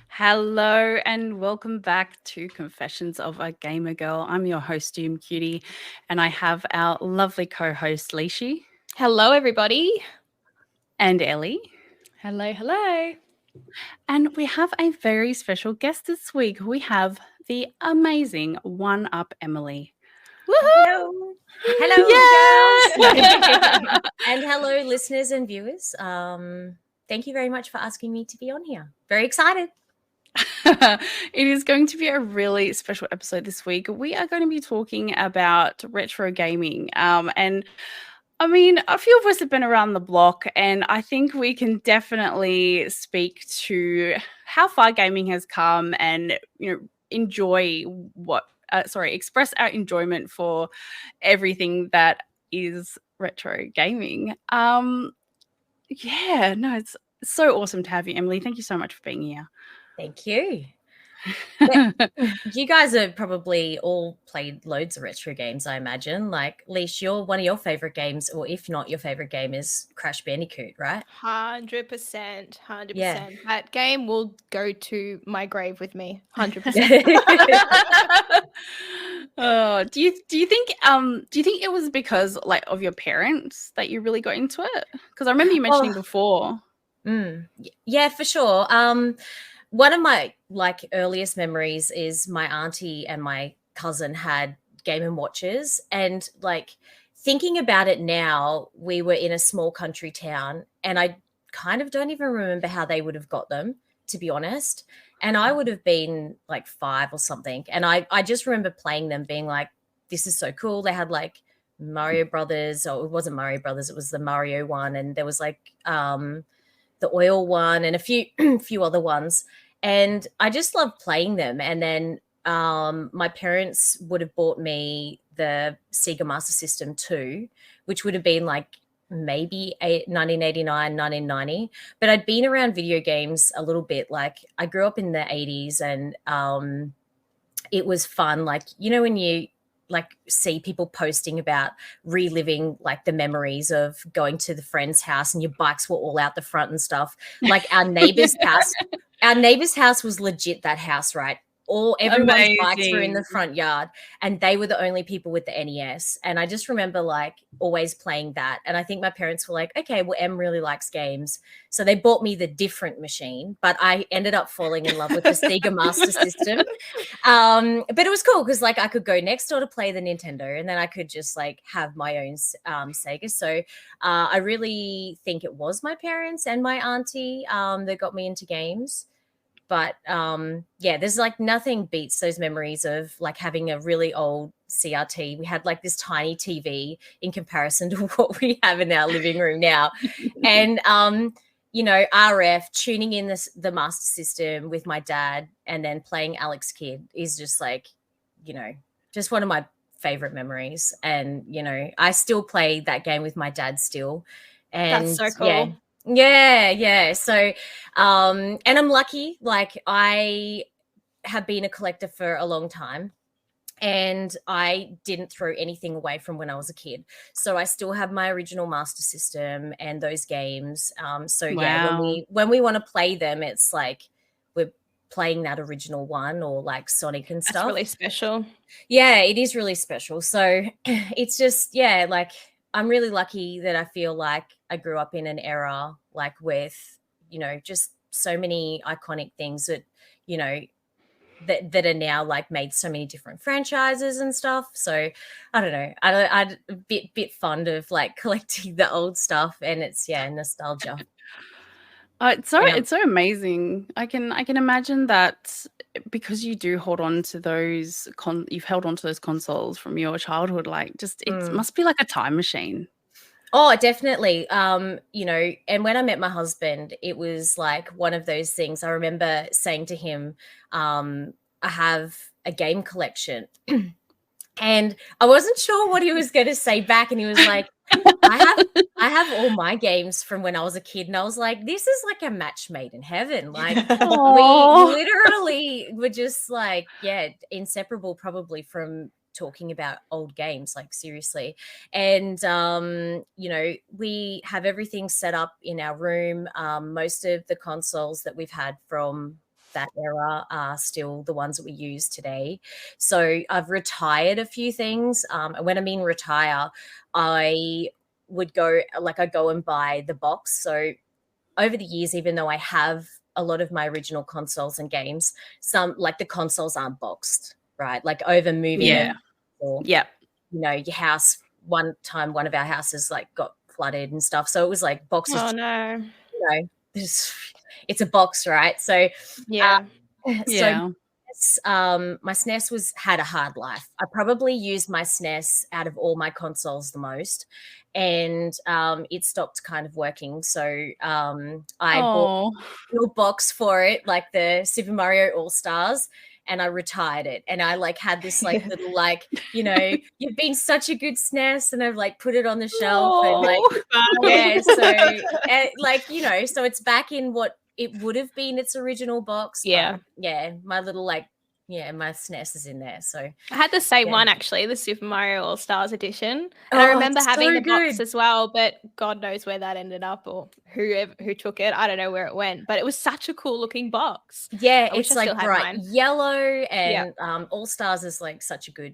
Hello and welcome back to Confessions of a Gamer Girl. I'm your host, Doom Cutie, and I have our lovely co-host, Leaney Hello, everybody. and Ellie. Hello, hello. And we have a very special guest this week. We have the amazing 1Upemily. Woohoo! Hello, Yeah! girls. And hello, listeners and viewers. Thank you very much for asking me to be on here. Very excited. It is going to be a really special episode this week. We are going to be talking about retro gaming. And I mean, a few of us have been around the block, and I think we can definitely speak to how far gaming has come and, enjoy express our enjoyment for everything that is retro gaming. Yeah, no, it's so awesome to have you, Emily. Thank you so much for being here. Thank you. You guys have probably all played loads of retro games, I imagine. Like, Leash, one of your favorite games, or if not your favorite game, is Crash Bandicoot, right? 100%. 100%. Yeah. That game will go to my grave with me. 100%. Do you think it was because like of your parents that you really got into it? Because I remember you mentioning before. Yeah, for sure. One of my earliest memories is my auntie and my cousin had Game & Watches, and thinking about it now, we were in a small country town, and I kind of don't even remember how they would have got them, to be honest. And I would have been like 5 or something, and I just remember playing them, being like, this is so cool. They had like Mario Brothers, or it wasn't Mario Brothers, it was the Mario one, and there was the oil one and a few other ones, and I just loved playing them. And then my parents would have bought me the Sega Master System 2, which would have been like maybe 1989, 1990. But I'd been around video games a little bit. Like, I grew up in the 80s, and it was fun. Like, when you see people posting about reliving like the memories of going to the friend's house and your bikes were all out the front and stuff. Like, our neighbor's house was legit that house, right? Everyone's bikes were in the front yard, and they were the only people with the NES. And I just remember like always playing that. And I think my parents were like, okay, well, Em really likes games, so they bought me the different machine, but I ended up falling in love with the Sega Master System. But it was cool because like I could go next door to play the Nintendo, and then I could just like have my own Sega. So I really think it was my parents and my auntie that got me into games. But yeah, there's like nothing beats those memories of like having a really old CRT. We had like this tiny TV in comparison to what we have in our living room now. And RF, tuning in the Master System with my dad and then playing Alex Kidd is just like, just one of my favorite memories. And, I still play that game with my dad still. And That's so cool. Yeah. So, and I'm lucky, like I have been a collector for a long time, and I didn't throw anything away from when I was a kid. So I still have my original Master System and those games. So yeah, when we want to play them, it's like we're playing that original one, or like Sonic and stuff. That's really special. Yeah, it is really special. So it's just, yeah, like I'm really lucky that I feel like I grew up in an era like with, just so many iconic things that, that are now like made so many different franchises and stuff. So I don't know. I'm a bit fond of like collecting the old stuff, and it's nostalgia. It's so amazing. I can imagine that because you do hold on to those you've held on to those consoles from your childhood. Like, just it must be like a time machine. Oh, definitely. And when I met my husband, it was like one of those things. I remember saying to him, I have a game collection. And I wasn't sure what he was going to say back. And he was like, I have all my games from when I was a kid. And I was like, this is like a match made in heaven. Like, we literally were just like, yeah, inseparable probably from talking about old games, like seriously. And we have everything set up in our room. Most of the consoles that we've had from that era are still the ones that we use today. So I've retired a few things. And when I mean retire, I would go, like, I go and buy the box. So over the years, even though I have a lot of my original consoles and games, some, like, the consoles aren't boxed, right? Like, over moving Yeah. them, or, Yep. you know, your house, one time one of our houses like got flooded and stuff. So it was like boxes, Oh no. you know, it's a box, right? So, Yeah. so Yeah. my SNES had a hard life. I probably used my SNES out of all my consoles the most, and it stopped kind of working. So I bought Oh. a little box for it, like the Super Mario All Stars, and I retired it. And I like had this like little, like, you know, you've been such a good SNES, and I've like put it on the shelf and like, yeah. So like, you know, so it's back in what it would have been its original box. Yeah. But yeah, my little, like, yeah, my SNES is in there. So I had the same Yeah. one, actually, the Super Mario All Stars edition, and I Oh, remember it's having so the box good. as well. But God knows where that ended up, or who took it. I don't know where it went, but it was such a cool looking box. Yeah, I wish it's I still like had bright mine. yellow, and All Stars is like such a good,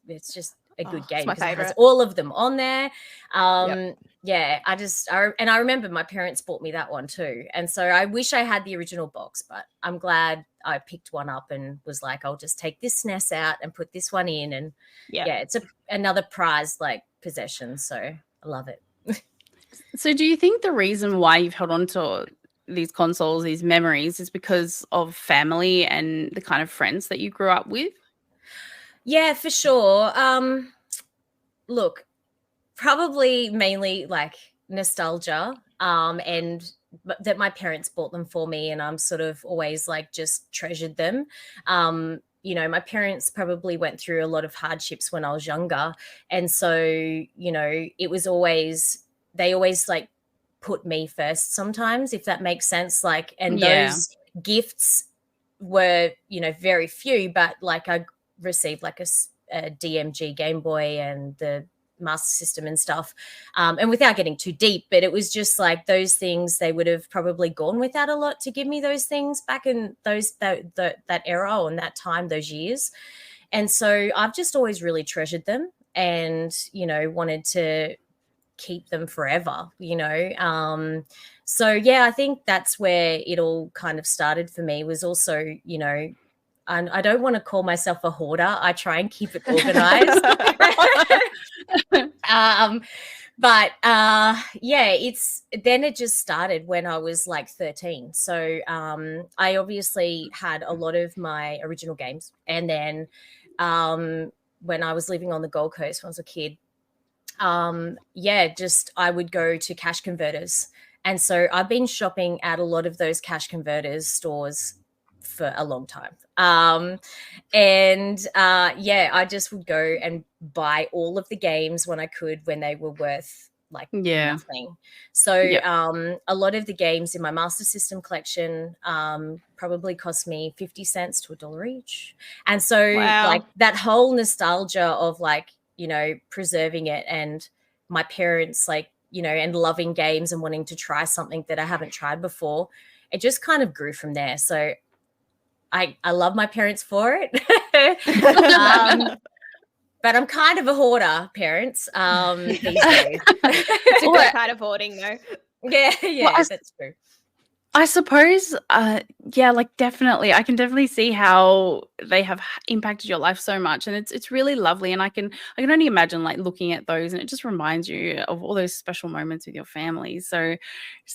it's just a good Oh, it's game my because it has favorite. all of them on there. Yep. Yeah, and I remember my parents bought me that one too. And so I wish I had the original box, but I'm glad I picked one up and was like, I'll just take this SNES out and put this one in. And Yeah. yeah, it's another prized like possession. So I love it. So do you think the reason why you've held on to these consoles, these memories, is because of family and the kind of friends that you grew up with? Yeah, for sure. Look, probably mainly like nostalgia, and that my parents bought them for me, and I'm sort of always like just treasured them. You know, my parents probably went through a lot of hardships when I was younger, and so, you know, it was always, they always like put me first sometimes, if that makes sense. Like, and Yeah. those gifts were, you know, very few, but like I received like a DMG Game Boy and the Master System and stuff, and without getting too deep, but it was just like those things, they would have probably gone without a lot to give me those things back in that era, and that time, those years. And so I've just always really treasured them, and, you know, wanted to keep them forever, you know. So yeah, I think that's where it all kind of started for me, was also, you know, and I don't want to call myself a hoarder. I try and keep it organized. But yeah, it just started when I was like 13. So I obviously had a lot of my original games, and then when I was living on the Gold Coast when I was a kid, yeah, just I would go to cash converters, and so I've been shopping at a lot of those cash converters stores for a long time. And yeah, I just would go and buy all of the games when I could, when they were worth like nothing. So a lot of the games in my Master System collection probably cost me 50 cents to $1 each. And so like that whole nostalgia of like, you know, preserving it, and my parents, like, you know, and loving games and wanting to try something that I haven't tried before, it just kind of grew from there. So I love my parents for it. But I'm kind of a hoarder, parents, these days. It's a good kind of hoarding, though. Yeah, that's true. I suppose, yeah, like definitely, I can definitely see how they have impacted your life so much, and it's really lovely. And I can only imagine like looking at those, and it just reminds you of all those special moments with your family. So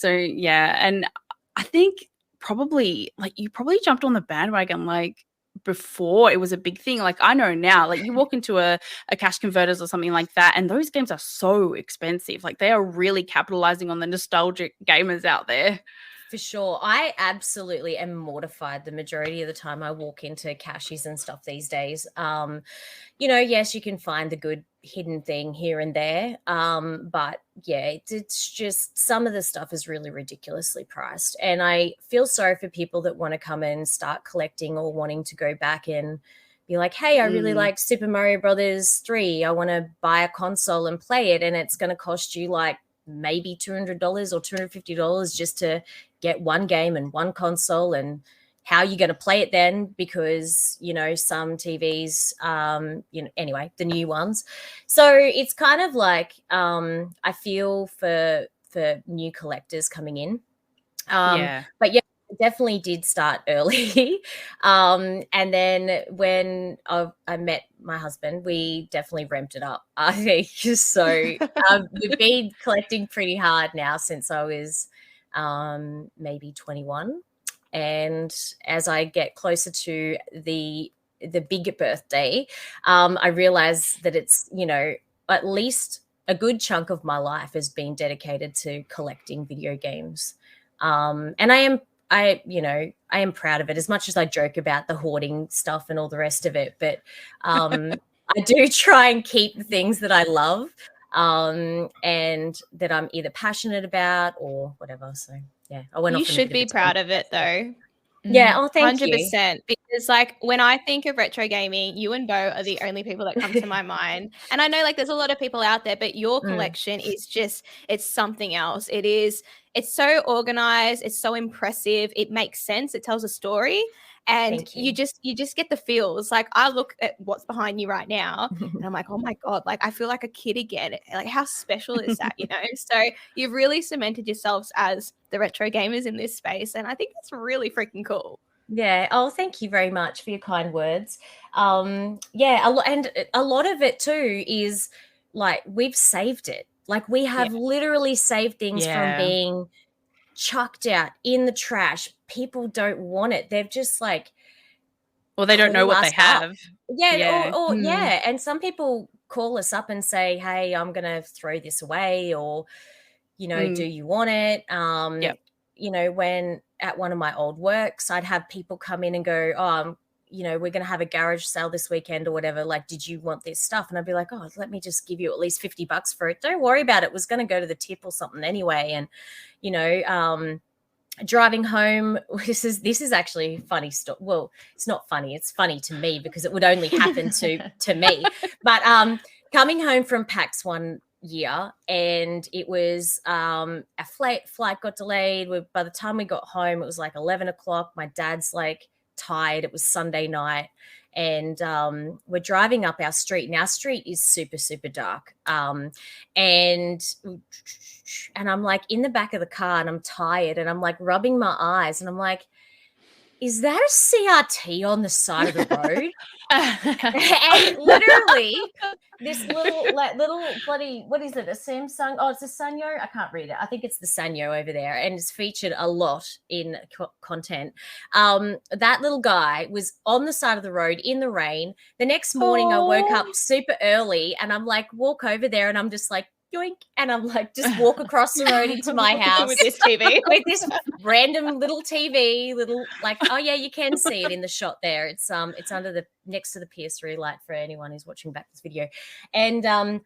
yeah, and I think probably like you probably jumped on the bandwagon like before it was a big thing. Like I know now, like you walk into a cash converters or something like that, and those games are so expensive. Like they are really capitalizing on the nostalgic gamers out there. For sure. I absolutely am mortified the majority of the time I walk into cashies and stuff these days. You know, yes, you can find the good hidden thing here and there. But yeah, it's just some of the stuff is really ridiculously priced. And I feel sorry for people that want to come and start collecting, or wanting to go back and be like, hey, I really like Super Mario Brothers 3. I want to buy a console and play it. And it's going to cost you like maybe $200 or $250 just to get one game and one console. And how are you going to play it then? Because, you know, some TVs, you know, anyway, the new ones. So it's kind of like I feel for new collectors coming in. But yeah, it definitely did start early. And then when I met my husband, we definitely ramped it up. I think so. We've been collecting pretty hard now since I was maybe 21. And as I get closer to the bigger birthday, I realize that it's, you know, at least a good chunk of my life has been dedicated to collecting video games. And I am proud of it, as much as I joke about the hoarding stuff and all the rest of it. But I do try and keep the things that I love and that I'm either passionate about or whatever. So yeah, I went You off on a should bit be of a proud tangent. of it though. Yeah. Oh, thank you. 100%. Because like when I think of retro gaming, you and Bo are the only people that come to my mind. And I know like there's a lot of people out there, but your collection is just, it's something else. It's so organized. It's so impressive. It makes sense. It tells a story. And you just get the feels. Like I look at what's behind you right now and I'm like, oh my God, like I feel like a kid again. Like how special is that, you know? So you've really cemented yourselves as the retro gamers in this space. And I think that's really freaking cool. Yeah. Oh, thank you very much for your kind words. Yeah, and a lot of it too is like we've saved it. Like we have literally saved things from being chucked out in the trash. People don't want it. They've just like, or they don't know what they have. Yeah. Or yeah. And some people call us up and say, hey, I'm going to throw this away, or, you know, do you want it? You know, when at one of my old works, I'd have people come in and go, oh, you know, we're going to have a garage sale this weekend or whatever. Like, did you want this stuff? And I'd be like, oh, let me just give you at least $50 for it. Don't worry about it. It was going to go to the tip or something anyway. And, you know, driving home, this is actually funny stuff. Well, it's not funny. It's funny to me because it would only happen to me. But coming home from PAX one year, and it was a flight got delayed. By the time we got home, it was like 11 o'clock. My dad's like tired. It was Sunday night, and we're driving up our street, and our street is super, super dark. And I'm like in the back of the car, and I'm tired, and I'm like rubbing my eyes, and I'm like, is that a CRT on the side of the road? And literally this little bloody, what is it, a Samsung? Oh, it's a Sanyo. I can't read it. I think it's the Sanyo over there, and it's featured a lot in content. That little guy was on the side of the road in the rain. The next morning I woke up super early, and I'm like, walk over there, and I'm just like, yoink, and I'm like, just walk across the road into my house with this TV, with this random little TV, like, oh yeah, you can see it in the shot there. It's under next to the PS3 light for anyone who's watching back this video. And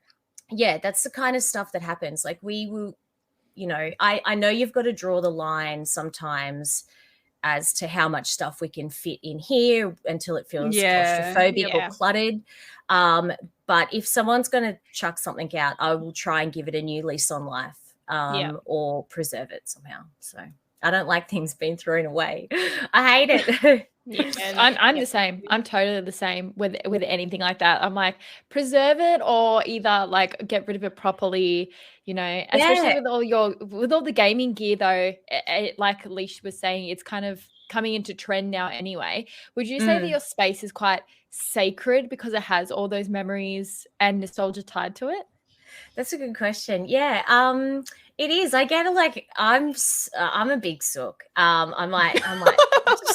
yeah, that's the kind of stuff that happens. Like we will, you know, I know you've got to draw the line sometimes as to how much stuff we can fit in here until it feels claustrophobic or cluttered. But if someone's going to chuck something out, I will try and give it a new lease on life or preserve it somehow. So I don't like things being thrown away. I hate it. I'm the same. I'm totally the same with anything like that. I'm like, preserve it or either like get rid of it properly, you know, especially with all the gaming gear though, like Alicia was saying, it's kind of coming into trend now anyway. Would you say that your space is quite sacred because it has all those memories and nostalgia tied to it? That's a good question. Yeah, it is. I get like I'm a big sook. I might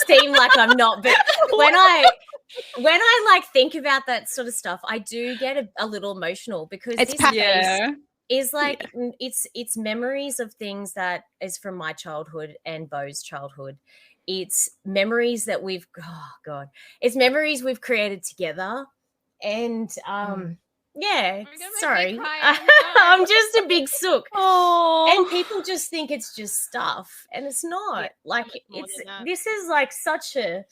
seem like I'm not, but when I like think about that sort of stuff, I do get a little emotional because this space is like it's memories of things that is from my childhood and Bo's childhood. It's memories that it's memories we've created together. And yeah, sorry. I'm just a big sook. And people just think it's just stuff. And it's not. Like this is like such a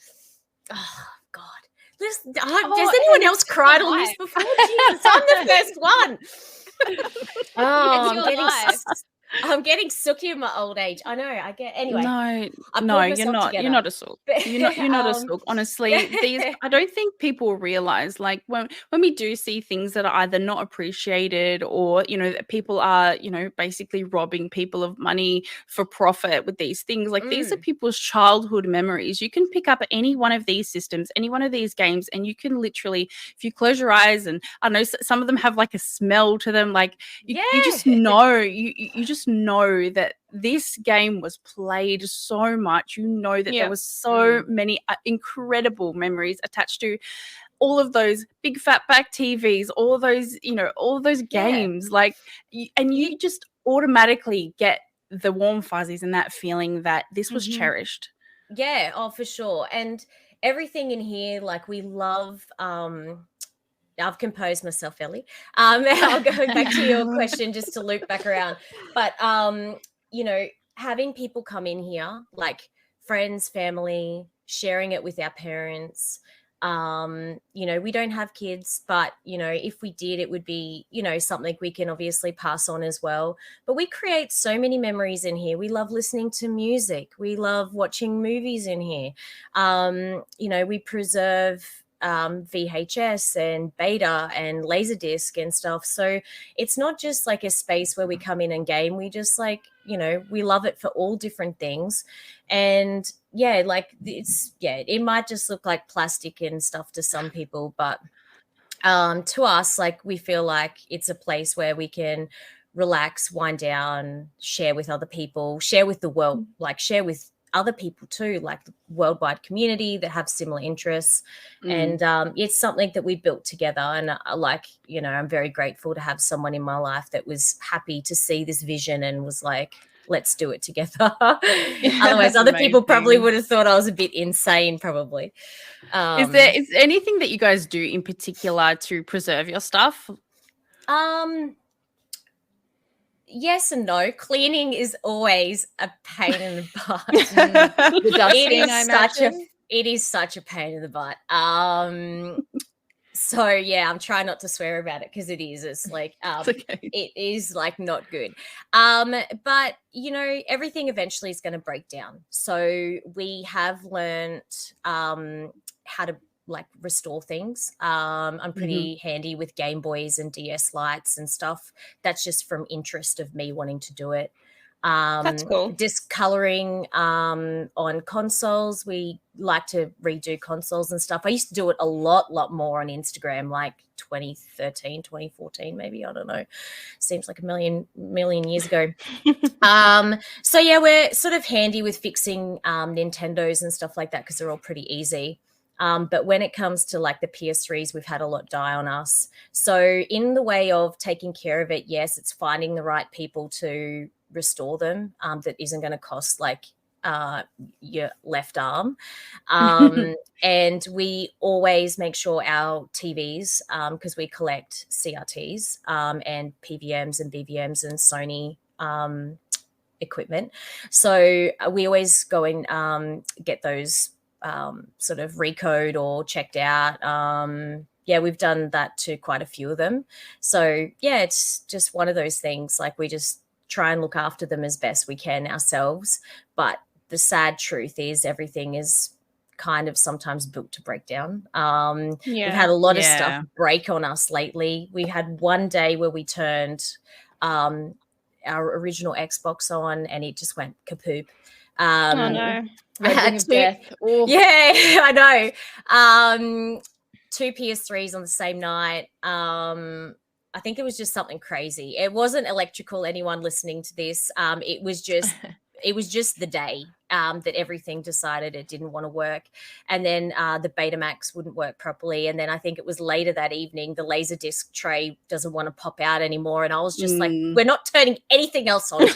God. Has anyone else cried on this before? Jesus, I'm the first one. I'm getting I'm getting sooky in my old age. I know. I get anyway. No, I pulled no, you're myself not. together. You're not a sook. You're not a sook. Honestly, I don't think people realize, like, when we do see things that are either not appreciated or, that people are, basically robbing people of money for profit with these things. Like, these are people's childhood memories. You can pick up any one of these systems, any one of these games, and you can literally, if you close your eyes, and I know some of them have like a smell to them, like you just know, you just know that this game was played so much. That there was so many incredible memories attached to all of those big fat back TVs, all of those, all of those games, like, and you just automatically get the warm fuzzies and that feeling that this was cherished. Yeah, oh, for sure. And everything in here, like, we love, I've composed myself, Ellie. I'll go back to your question just to loop back around. But, having people come in here, like friends, family, sharing it with our parents. We don't have kids, but, if we did, it would be, something we can obviously pass on as well. But we create so many memories in here. We love listening to music. We love watching movies in here. We preserve VHS and beta and laserdisc and stuff. So it's not just like a space where we come in and game. We just we love it for all different things. And it might just look like plastic and stuff to some people, but to us, like, we feel like it's a place where we can relax, wind down, share with other people, share with the world, like share with other people too, like the worldwide community that have similar interests. And it's something that we built together. And I'm very grateful to have someone in my life that was happy to see this vision and was like, let's do it together. Otherwise, other people probably would have thought I was a bit insane, probably. Is there anything that you guys do in particular to preserve your stuff? Yes and no. Cleaning is always a pain in the butt. The dusting, it is such a pain in the butt. So yeah, I'm trying not to swear about it because it is. It's like it's okay. It is like not good. But everything eventually is going to break down. So we have learnt how to restore things. I'm pretty handy with Game Boys and DS lights and stuff. That's just from interest of me wanting to do it. That's cool. Discoloring on consoles. We like to redo consoles and stuff. I used to do it a lot more on Instagram, like 2013, 2014, maybe. I don't know. Seems like a million years ago. So yeah, we're sort of handy with fixing Nintendos and stuff like that because they're all pretty easy. But when it comes to like the PS3s, we've had a lot die on us. So in the way of taking care of it, yes, it's finding the right people to restore them that isn't going to cost like your left arm. And we always make sure our TVs, because we collect CRTs and PVMs and BVMs and Sony equipment. So we always go and get those sort of recode or checked out. We've done that to quite a few of them. So yeah, it's just one of those things. Like, we just try and look after them as best we can ourselves. But the sad truth is everything is kind of sometimes built to break down. We've had a lot of stuff break on us lately. We had one day where we turned our original Xbox on and it just went kapoop. Oh no. Yeah, I know. 2 PS3s on the same night. I think it was just something crazy. It wasn't electrical, anyone listening to this. It was just the day that everything decided it didn't want to work. And then the Betamax wouldn't work properly. And then I think it was later that evening, the Laserdisc tray doesn't want to pop out anymore. And I was just like, we're not turning anything else on.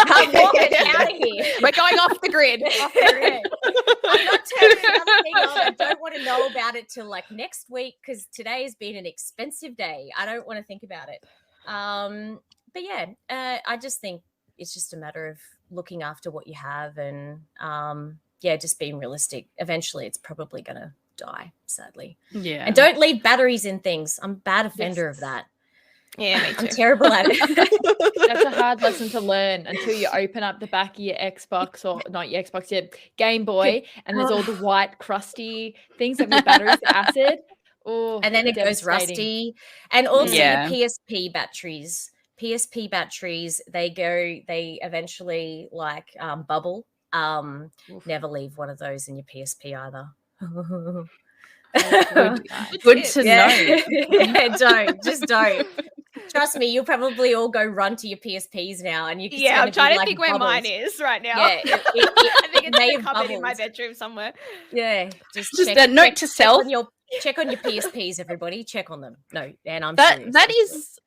I'm walking out of here. We're going off the grid. I'm not turning another thing on. I don't want to know about it till like next week because today has been an expensive day. I don't want to think about it. But yeah, I just think it's just a matter of looking after what you have and just being realistic. Eventually, it's probably going to die, sadly. Yeah. And don't leave batteries in things. I'm a bad offender of that. Yeah, me I'm too. terrible at it. That's a hard lesson to learn until you open up the back of your Xbox, or not your Xbox, your Game Boy, and there's all the white crusty things of your batteries, acid. Oh, And then it goes devastating. rusty. And also Yeah. your PSP batteries. PSP batteries, they eventually like bubble. Never leave one of those in your PSP either. Good to know. Yeah, don't. Trust me, you'll probably all go run to your PSPs now, and Yeah, I'm trying to like think where bubbles. mine is right now. Yeah, I think it's may in a have cupboard in my bubbles. bedroom somewhere. Yeah, just a note to self. Check on your PSPs, everybody. Check on them. No, and I'm That serious. that is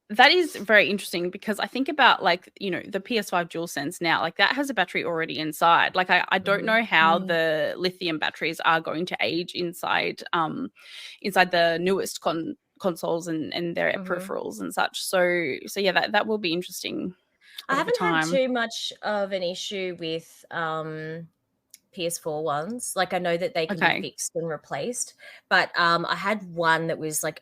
that is very interesting, because I think about, like, you know, the PS5 DualSense now, like that has a battery already inside. Like I don't know how the lithium batteries are going to age inside the newest consoles and their peripherals and such. So yeah, that will be interesting. I haven't had time. too much of an issue with PS4 ones. Like I know that they can be fixed and replaced, but I had one that was like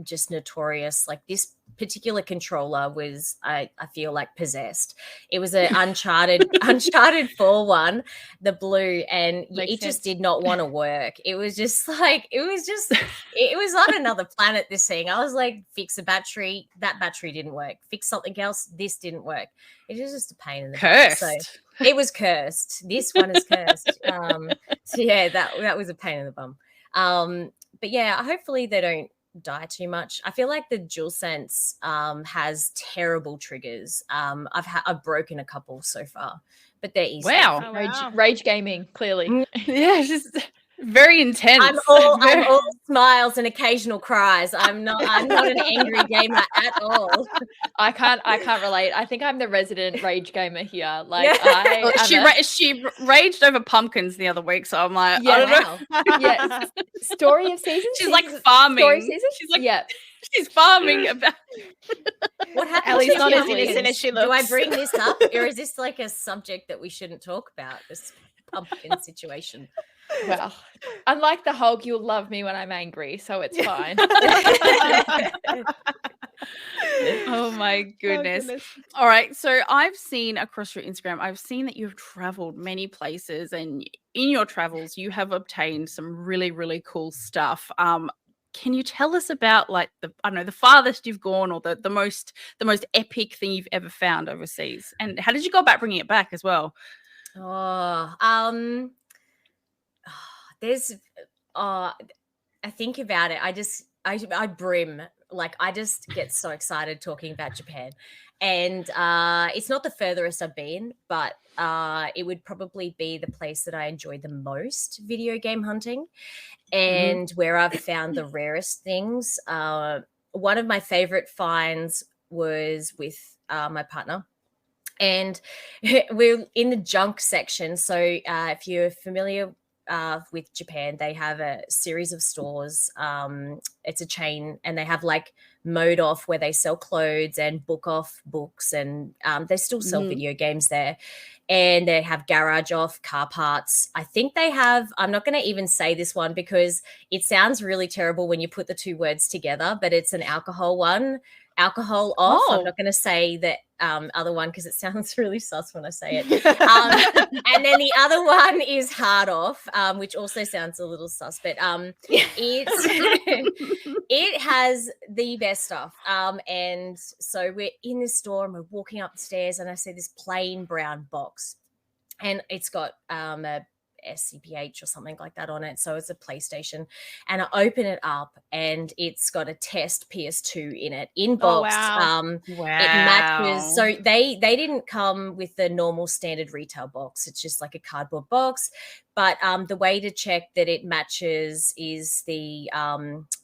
just notorious. Like this particular controller was, I feel like, possessed. It was an Uncharted 4 one, the blue, and it just did not want to work. It was just like it was on another planet, this thing. I was like, fix a battery, that battery didn't work. Fix something else, this didn't work. It was just a pain in the butt. So it was cursed. This one is cursed. So yeah, that was a pain in the bum. But yeah, hopefully they don't die too much. I feel like the DualSense has terrible triggers. I've broken a couple so far, but they're easy. Wow. Oh, wow. Rage gaming, clearly. Yeah, just very intense. I'm all smiles and occasional cries. I'm not an angry gamer at all. I can't relate. I think I'm the resident rage gamer here. Like she raged over pumpkins the other week, so I'm like, yeah, I don't know. Yeah. Story of season. She's like farming. Story season? She's like, yeah. She's farming about. What happened? Ellie's to not as pumpkins? innocent as she looks. Do I bring this up, or is this like a subject that we shouldn't talk about? This pumpkin situation. Well, unlike the Hulk, you'll love me when I'm angry, so it's fine. Oh my goodness. All right, so I've seen across your Instagram, I've seen that you've traveled many places, and in your travels you have obtained some really, really cool stuff. Can you tell us about, like, the farthest you've gone, or the most epic thing you've ever found overseas, and how did you go about bringing it back as well? There's I think about it, I brim. Like I just get so excited talking about Japan, and it's not the furthest I've been, but it would probably be the place that I enjoy the most video game hunting, and where I've found the rarest things. One of my favorite finds was with my partner, and we're in the junk section. So if you're familiar with Japan, they have a series of stores. It's a chain, and they have like Mode Off, where they sell clothes, and Book Off books, and they still sell video games there. And they have Garage Off, car parts. I think they have, I'm not going to even say this one because it sounds really terrible when you put the two words together, but it's an alcohol one. Alcohol Off. I'm not going to say the other one because it sounds really sus when I say it. And then the other one is Hard Off, which also sounds a little sus, but it has the best stuff. And so we're in this store and we're walking up the stairs, and I see this plain brown box, and it's got a SCPH or something like that on it. So it's a PlayStation, and I open it up, and it's got a test PS2 in it, in box. Wow. It matches. So they didn't come with the normal standard retail box. It's just like a cardboard box. But the way to check that it matches is the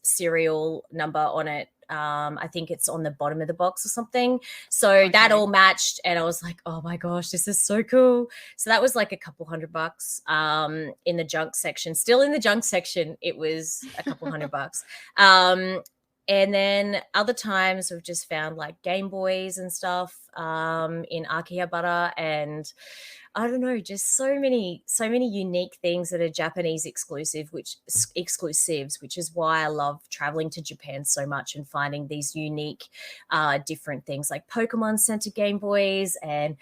serial number on it. I think it's on the bottom of the box or something. So that all matched, and I was like, oh my gosh, this is so cool. So that was like a couple $100 in the junk section. Still in the junk section, it was a couple $100. And then other times we've just found like Game Boys and stuff in Akihabara, and I don't know, just so many unique things that are Japanese exclusives, which is why I love traveling to Japan so much and finding these unique, different things like Pokemon Center Game Boys, and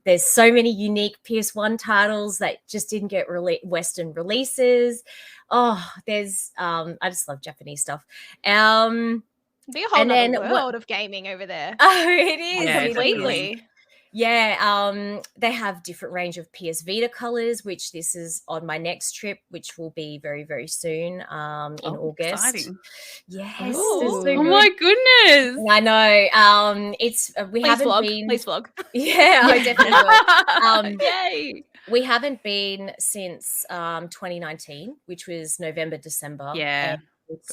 there's so many unique PS1 titles that just didn't get Western releases. Oh, there's I just love Japanese stuff. Be a whole nother world of gaming over there. Oh, it is. Yeah, Completely. Yeah, they have different range of PS Vita colors, which this is on my next trip, which will be very, very soon, in August. Exciting. Yes, Ooh. it's so Oh good. my goodness. I know. It's we Please haven't vlog. been. Please vlog. Yeah, I definitely will. Yay. We haven't been since 2019, which was November, December. Yeah.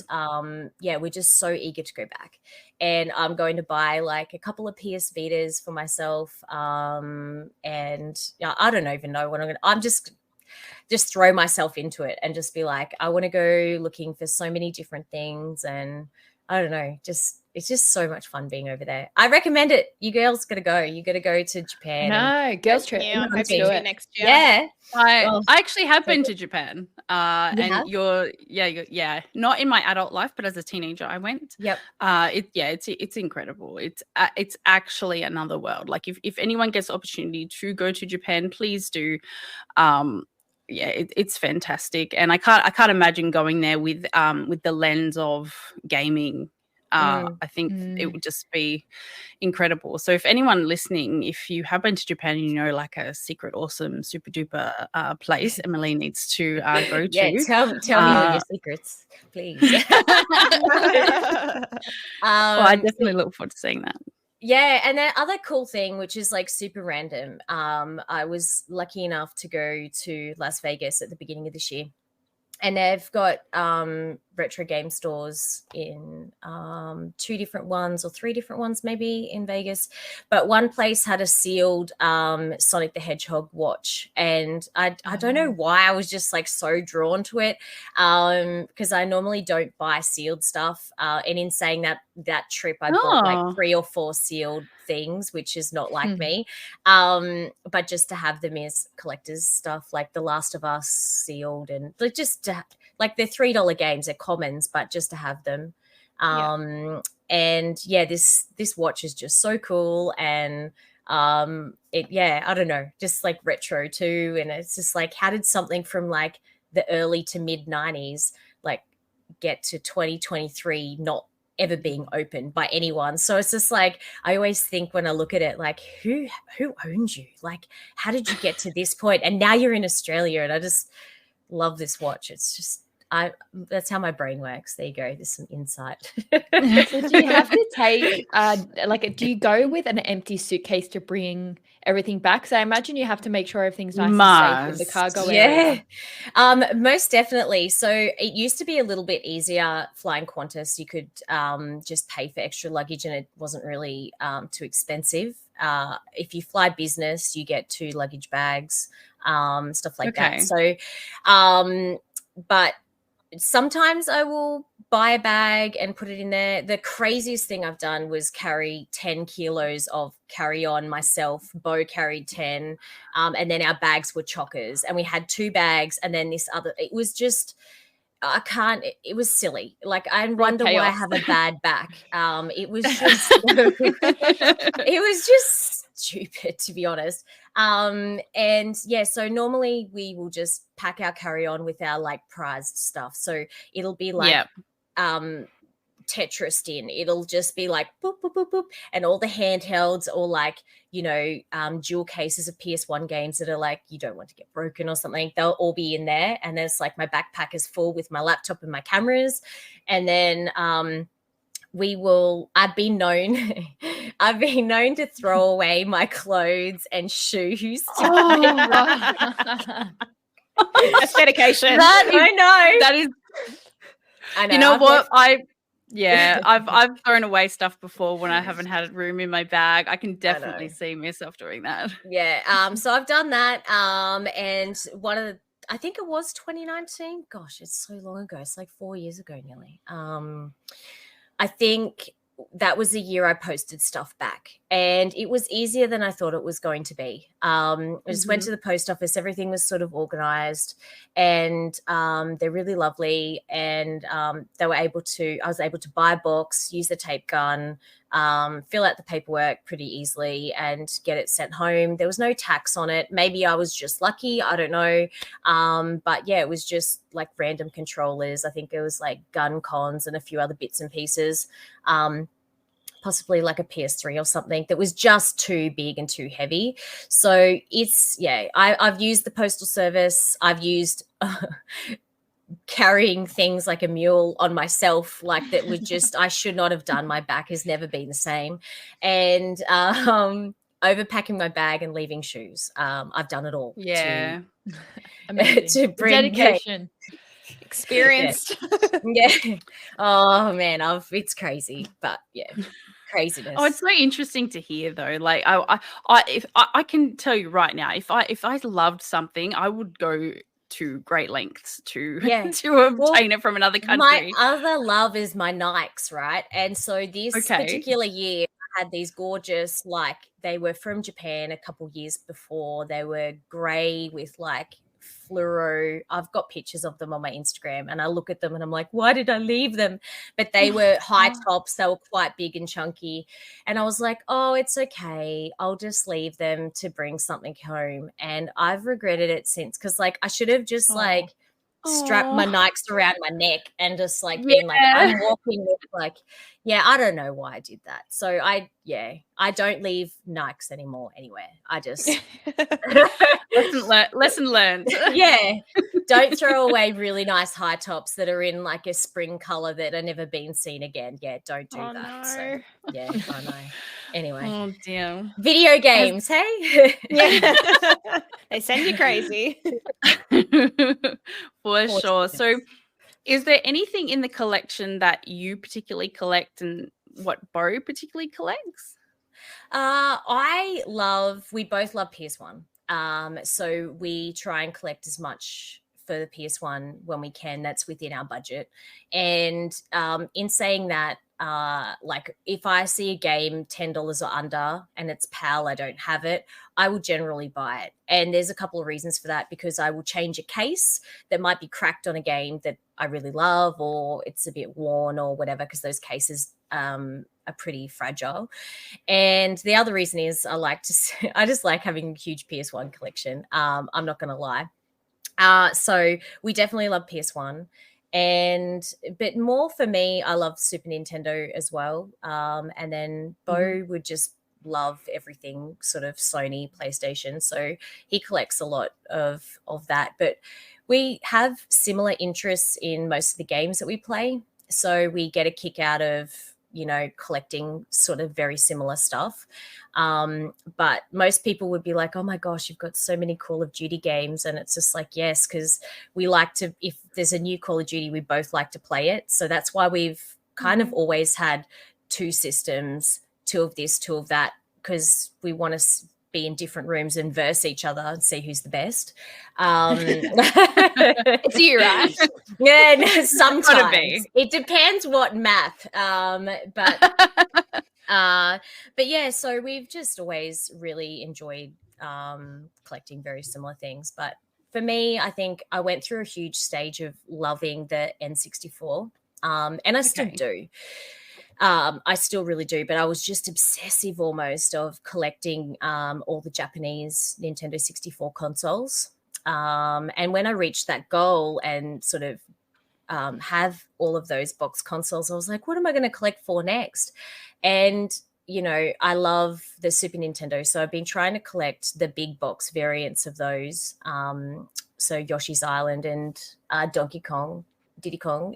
And we're just so eager to go back, and I'm going to buy like a couple of PS Vitas for myself, and I don't even know what I'm just throw myself into it and just be like, I want to go looking for so many different things, and I don't know, it's just so much fun being over there. I recommend it. You girls gotta go. You gotta go to Japan. No, girls trip. Yeah, I'm Let's hoping do to it. next year. Yeah. I actually have been to Japan. have? And you're not in my adult life, but as a teenager I went. Yep. It's incredible. It's actually another world. Like if anyone gets the opportunity to go to Japan, please do. It's fantastic, and I can't imagine going there with the lens of gaming. I think it would just be incredible. So if anyone listening, if you have been to Japan and you know like a secret, awesome, super duper place Emily needs to go to. Yeah, tell me all your secrets, please. I definitely look forward to seeing that. Yeah, and the other cool thing, which is like super random, I was lucky enough to go to Las Vegas at the beginning of this year, and they've got retro game stores in 2 different ones or 3 different ones maybe in Vegas, but one place had a sealed Sonic the Hedgehog watch, and I don't know why I was just like so drawn to it, because I normally don't buy sealed stuff, and in saying that trip I bought like 3 or 4 sealed things, which is not like me, but just to have them as collectors stuff, like The Last of Us sealed, and just to like they're $3 games, they're commons, but just to have them. And yeah, this watch is just so cool, and I don't know, just like retro too, and it's just like, how did something from like the early to mid 90s like get to 2023 not ever being opened by anyone? So it's just like, I always think when I look at it, like who owns you? Like, how did you get to this point? And now you're in Australia, and I just love this watch. It's just that's how my brain works. There you go. There's some insight. So do you have to take do you go with an empty suitcase to bring everything back? So I imagine you have to make sure everything's nice and safe in the cargo area. Most definitely. So it used to be a little bit easier flying Qantas. You could just pay for extra luggage, and it wasn't really too expensive. If you fly business, you get 2 luggage bags, stuff like that. So but sometimes I will buy a bag and put it in there. The craziest thing I've done was carry 10 kilos of carry-on myself. Bo carried 10, and then our bags were chockers, and we had 2 bags, and then this other, it was just, it was silly. Like, I wonder why I have a bad back. It was just, it was just stupid, to be honest. And yeah, so normally we will just pack our carry-on with our like prized stuff. So it'll be like Tetris in. It'll just be like boop, boop, boop, boop. And all the handhelds, or like, dual cases of PS1 games that are like, you don't want to get broken or something. They'll all be in there. And there's like, my backpack is full with my laptop and my cameras. And then I've been known to throw away my clothes and shoes. That's dedication. I know. That is. I know. You know what? I've thrown away stuff before when I haven't had room in my bag. I can definitely see myself doing that. Yeah. So I've done that. And I think it was 2019. Gosh, it's so long ago. It's like 4 years ago nearly. I think that was the year I posted stuff back, and it was easier than I thought it was going to be. I just went to the post office. Everything was sort of organized, and they're really lovely. And I was able to buy books, use the tape gun, fill out the paperwork pretty easily, and get it sent home. There was no tax on it. Maybe I was just lucky. I don't know. But yeah, it was just like random controllers. I think it was like gun cons and a few other bits and pieces. Possibly like a PS3 or something that was just too big and too heavy. So I've used the postal service. I've used carrying things like a mule on myself, like that was just, I should not have done. My back has never been the same. And overpacking my bag and leaving shoes. I've done it all. Yeah. To bring dedication. Experienced. Yeah. Oh man, it's crazy, but yeah. Craziness. Oh, it's so interesting to hear though. Like I can tell you right now, if I loved something, I would go to great lengths to obtain it from another country. My other love is my Nikes, right? And so this particular year I had these gorgeous, like they were from Japan a couple years before. They were grey with like fluoro. I've got pictures of them on my Instagram, and I look at them and I'm like, why did I leave them? But they were high tops. They were quite big and chunky. And I was like, oh, it's okay. I'll just leave them to bring something home. And I've regretted it since, because like I should have just like strapped my Nikes around my neck and just like been like, I'm walking with like, I don't know why I did that. So I don't leave Nikes anymore anywhere. I just lesson learned. Yeah. Don't throw away really nice high tops that are in like a spring color that are never been seen again. Yeah, don't do that. No. So, yeah, I know. Anyway. Oh dear. Video games, hey? Yeah. They send you crazy. For sure. So is there anything in the collection that you particularly collect and what Bo particularly collects? We both love PS1. So we try and collect as much for the PS1 when we can. That's within our budget. And in saying that, like if I see a game $10 or under and it's PAL, I don't have it, I will generally buy it. And there's a couple of reasons for that, because I will change a case that might be cracked on a game that I really love, or it's a bit worn or whatever, because those cases are pretty fragile. And the other reason is I just like having a huge PS1 collection. I'm not going to lie. So we definitely love PS1. But more for me, I love Super Nintendo as well. And then Bo would just love everything sort of Sony, PlayStation. So he collects a lot of that. But we have similar interests in most of the games that we play. So we get a kick out of, collecting sort of very similar stuff. But most people would be like, oh my gosh, you've got so many Call of Duty games. And it's just like, yes, because we like to, if there's a new Call of Duty, we both like to play it. So that's why we've kind of always had two systems, two of this, two of that, because we want to be in different rooms and verse each other and see who's the best. It's you, right? Yeah, no, sometimes. It depends what math. But yeah, so we've just always really enjoyed collecting very similar things. But for me, I think I went through a huge stage of loving the N64, and I still do. I still really do, but I was just obsessive almost of collecting all the Japanese Nintendo 64 consoles. And when I reached that goal and sort of have all of those box consoles, I was like, what am I going to collect for next? And, I love the Super Nintendo. So I've been trying to collect the big box variants of those. So Yoshi's Island and Diddy Kong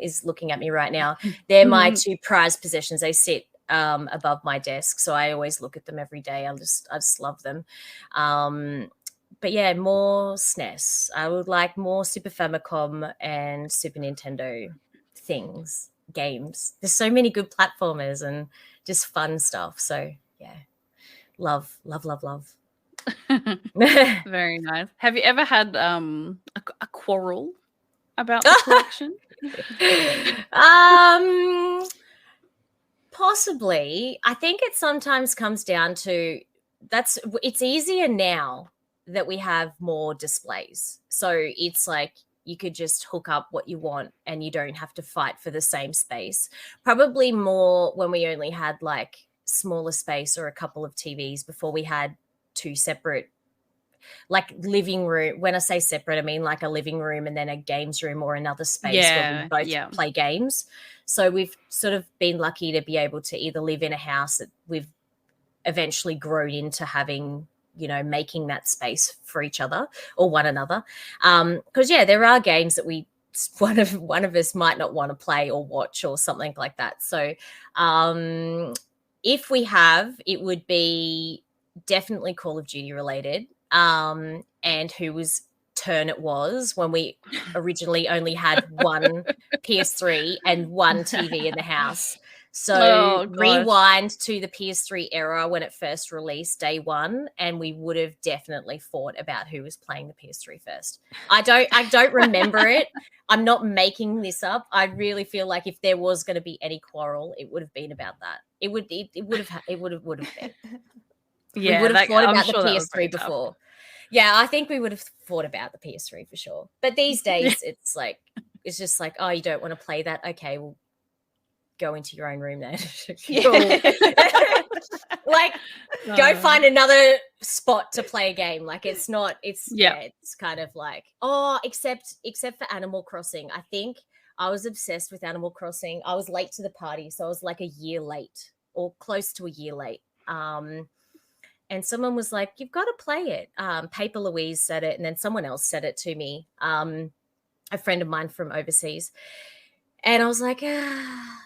is looking at me right now. They're my two prized possessions. They sit above my desk, so I always look at them every day. I just love them. But yeah, more SNES. I would like more Super Famicom and Super Nintendo games. There's so many good platformers and just fun stuff. So yeah, love. Very nice. Have you ever had a quarrel about the collection? Possibly. I think it sometimes comes down to it's easier now that we have more displays. So it's like you could just hook up what you want and you don't have to fight for the same space. Probably more when we only had like smaller space or a couple of TVs before we had two separate, like living room. When I say separate, I mean like a living room and then a games room or another space where we both play games. So we've sort of been lucky to be able to either live in a house that we've eventually grown into having, you know, making that space for each other or one another. Because there are games that one of us might not want to play or watch or something like that. So if we have, it would be definitely Call of Duty related. And whose turn it was when we originally only had one PS3 and one TV in the house. So rewind to the PS3 era when it first released, day one, and we would have definitely fought about who was playing the PS3 first. I don't remember it. I'm not making this up. I really feel like if there was going to be any quarrel, it would have been about that. It would have been. Yeah, we would have thought about the PS3 tough. before. Yeah, I think we would have thought about the PS3 for sure. But these days, it's just like, oh, you don't want to play that? Okay, well, go into your own room then. Go find another spot to play a game. Like it's kind of like, except for Animal Crossing. I think I was obsessed with Animal Crossing. I was late to the party, so I was like a year late or close to a year late. And someone was like, you've got to play it. Paper Louise said it, and then someone else said it to me, a friend of mine from overseas. And I was like,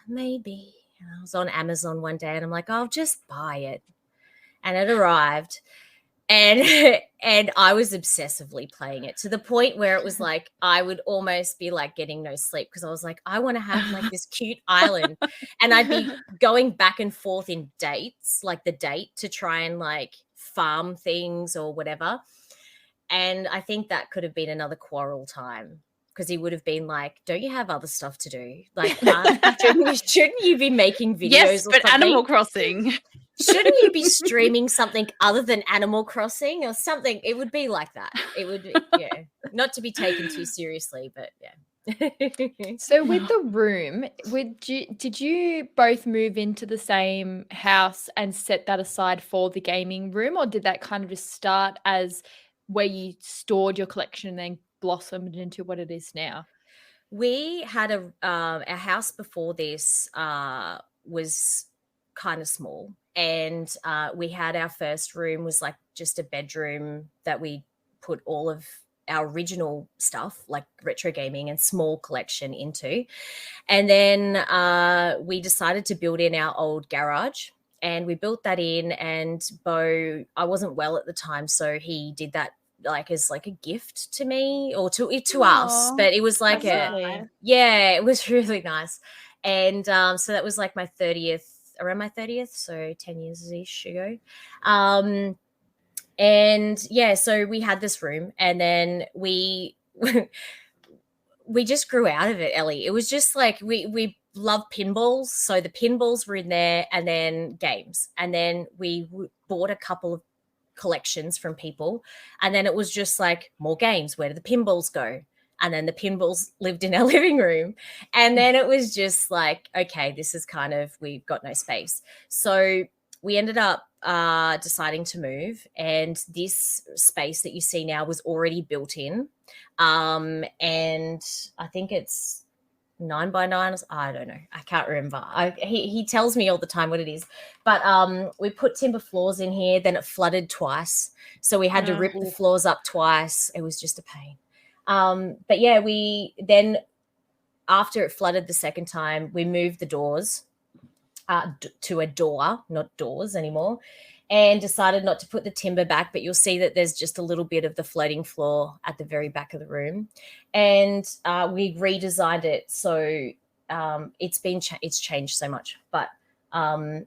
maybe. And I was on Amazon one day, and I'm like, I'll just buy it. And it arrived. And I was obsessively playing it to the point where it was like I would almost be like getting no sleep because I was like, I want to have like this cute island. And I'd be going back and forth in dates, like the date to try and like farm things or whatever. And I think that could have been another quarrel time because he would have been like, don't you have other stuff to do? Like, shouldn't you be making videos yes, or but something? Animal Crossing. Shouldn't you be streaming something other than Animal Crossing or something? It would be like that. It would be, not to be taken too seriously, but yeah. So with the room, did you both move into the same house and set that aside for the gaming room, or did that kind of just start as where you stored your collection and then blossomed into what it is now? We had our house before this was kind of small, and we had our first room was like just a bedroom that we put all of our original stuff like retro gaming and small collection into. And then we decided to build in our old garage, and we built that in. And Beau, I wasn't well at the time, so he did that like as like a gift to me or to us, but it was like it was really nice. And so that was like around my 30th, so 10 years-ish ago. And yeah, so we had this room, and then we just grew out of it, Ellie. It was just like we love pinballs, so the pinballs were in there, and then games, and then we bought a couple of collections from people, and then it was just like more games. Where do the pinballs go? And then the pinballs lived in our living room, and then it was just like, okay, this is kind of, we've got no space, so we ended up deciding to move, and this space that you see now was already built in, and I think it's 9x9. I don't know. I can't remember. He tells me all the time what it is. But we put timber floors in here. Then it flooded twice, so we had to rip the floors up twice. It was just a pain. But yeah, we then, after it flooded the second time, we moved the doors to a door, not doors anymore, and decided not to put the timber back, but you'll see that there's just a little bit of the floating floor at the very back of the room. And we redesigned it, so it's changed so much. But our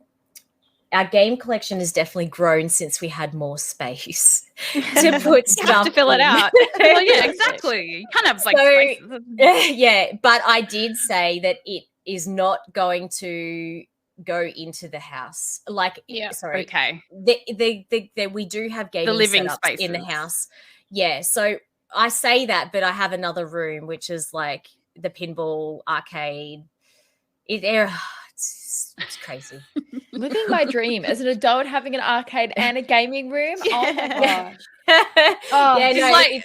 game collection has definitely grown since we had more space to put stuff. You have to fill it out. Well, yeah, exactly. You can't have like spaces. Yeah, but I did say that it is not going to go into the house. Like, sorry, Okay. we do have gaming living setups in the spaces. house. Yeah, so I say that, but I have another room which is like the pinball arcade. It's crazy. Living my dream as an adult, having an arcade and a gaming room. Oh my gosh. Yeah, no, like-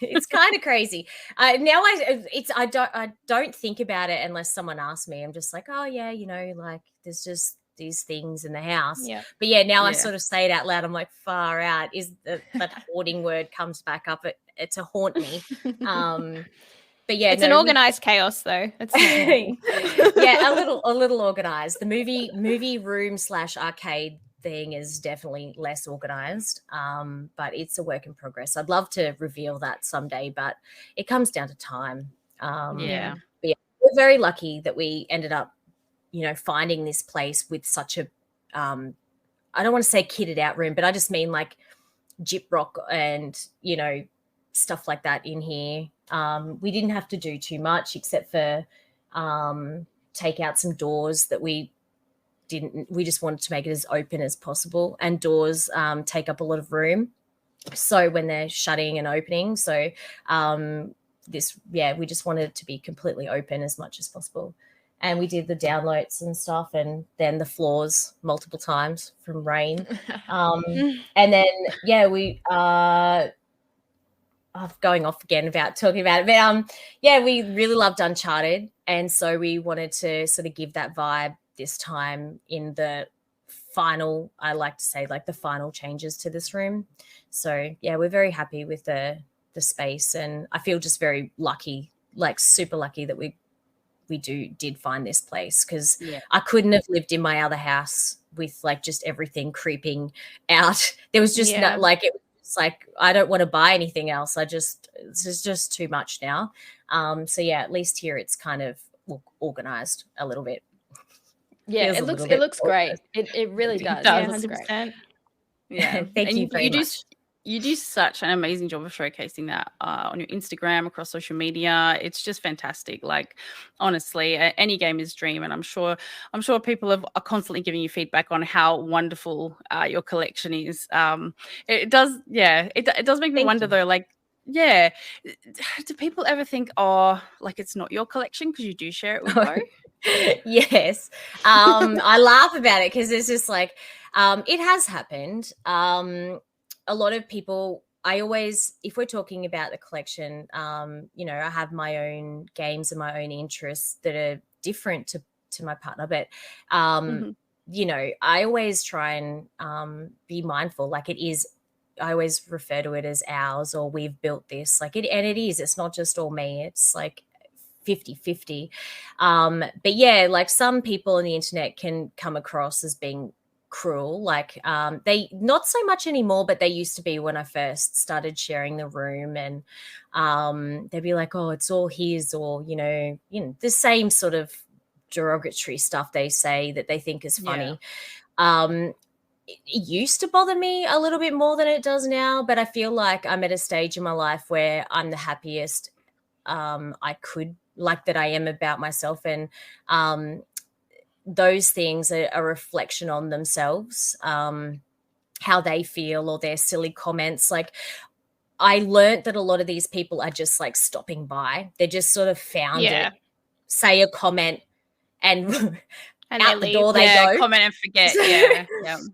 it's kind of crazy. Now I don't think about it unless someone asks me. I'm just like, oh yeah, you know, like there's just these things in the house. Yeah. But yeah, now I Yeah. sort of say it out loud. I'm like, far out. Is that hoarding word comes back up it to haunt me. But yeah, it's an organized chaos though. It's yeah, a little organized. The movie room / arcade thing is definitely less organized, but it's a work in progress. I'd love to reveal that someday, but it comes down to time. Yeah. But yeah, we're very lucky that we ended up, you know, finding this place with such a I don't want to say kitted out room, but I just mean like gyprock and, you know, stuff like that in here. We didn't have to do too much except for take out some doors that we just wanted to make it as open as possible, and doors take up a lot of room, so when they're shutting and opening, so we just wanted it to be completely open as much as possible. And we did the downloads and stuff, and then the floors multiple times from rain. And then we going off again about talking about it, but we really loved Uncharted, and so we wanted to sort of give that vibe this time in the final, I like to say, like the final changes to this room. So yeah, we're very happy with the space, and I feel just very lucky, like super lucky that we did find this place, because I couldn't have lived in my other house with like just everything creeping out. There was just not like it. It's like, I don't want to buy anything else. This is just too much now. So yeah, at least here it's kind of organized a little bit. Yeah, it looks great. It really does. Yeah, It looks great. Yeah. Thank you very much. You do such an amazing job of showcasing that on your Instagram, across social media. It's just fantastic. Like, honestly, any gamer's dream, and I'm sure people are constantly giving you feedback on how wonderful your collection is. It does make me wonder though, like, yeah, do people ever think, oh, like it's not your collection because you do share it with Bo? Yes. I laugh about it because it's just like, it has happened. A lot of people, if we're talking about the collection, you know, I have my own games and my own interests that are different to my partner, but you know, I always try and be mindful. Like, I always refer to it as ours, or we've built this. Like, it's not just all me. It's like 50-50. But yeah, like some people on the internet can come across as being cruel. Like, they not so much anymore, but they used to be when I first started sharing the room, and they'd be like, oh, it's all his, or you know the same sort of derogatory stuff they say that they think is funny. It used to bother me a little bit more than it does now, but I feel like I'm at a stage in my life where I'm the happiest I could, like, that I am about myself, and those things are a reflection on themselves, how they feel, or their silly comments. Like, I learned that a lot of these people are just like stopping by. They just sort of found it, say a comment, and out the door they go. Comment and forget.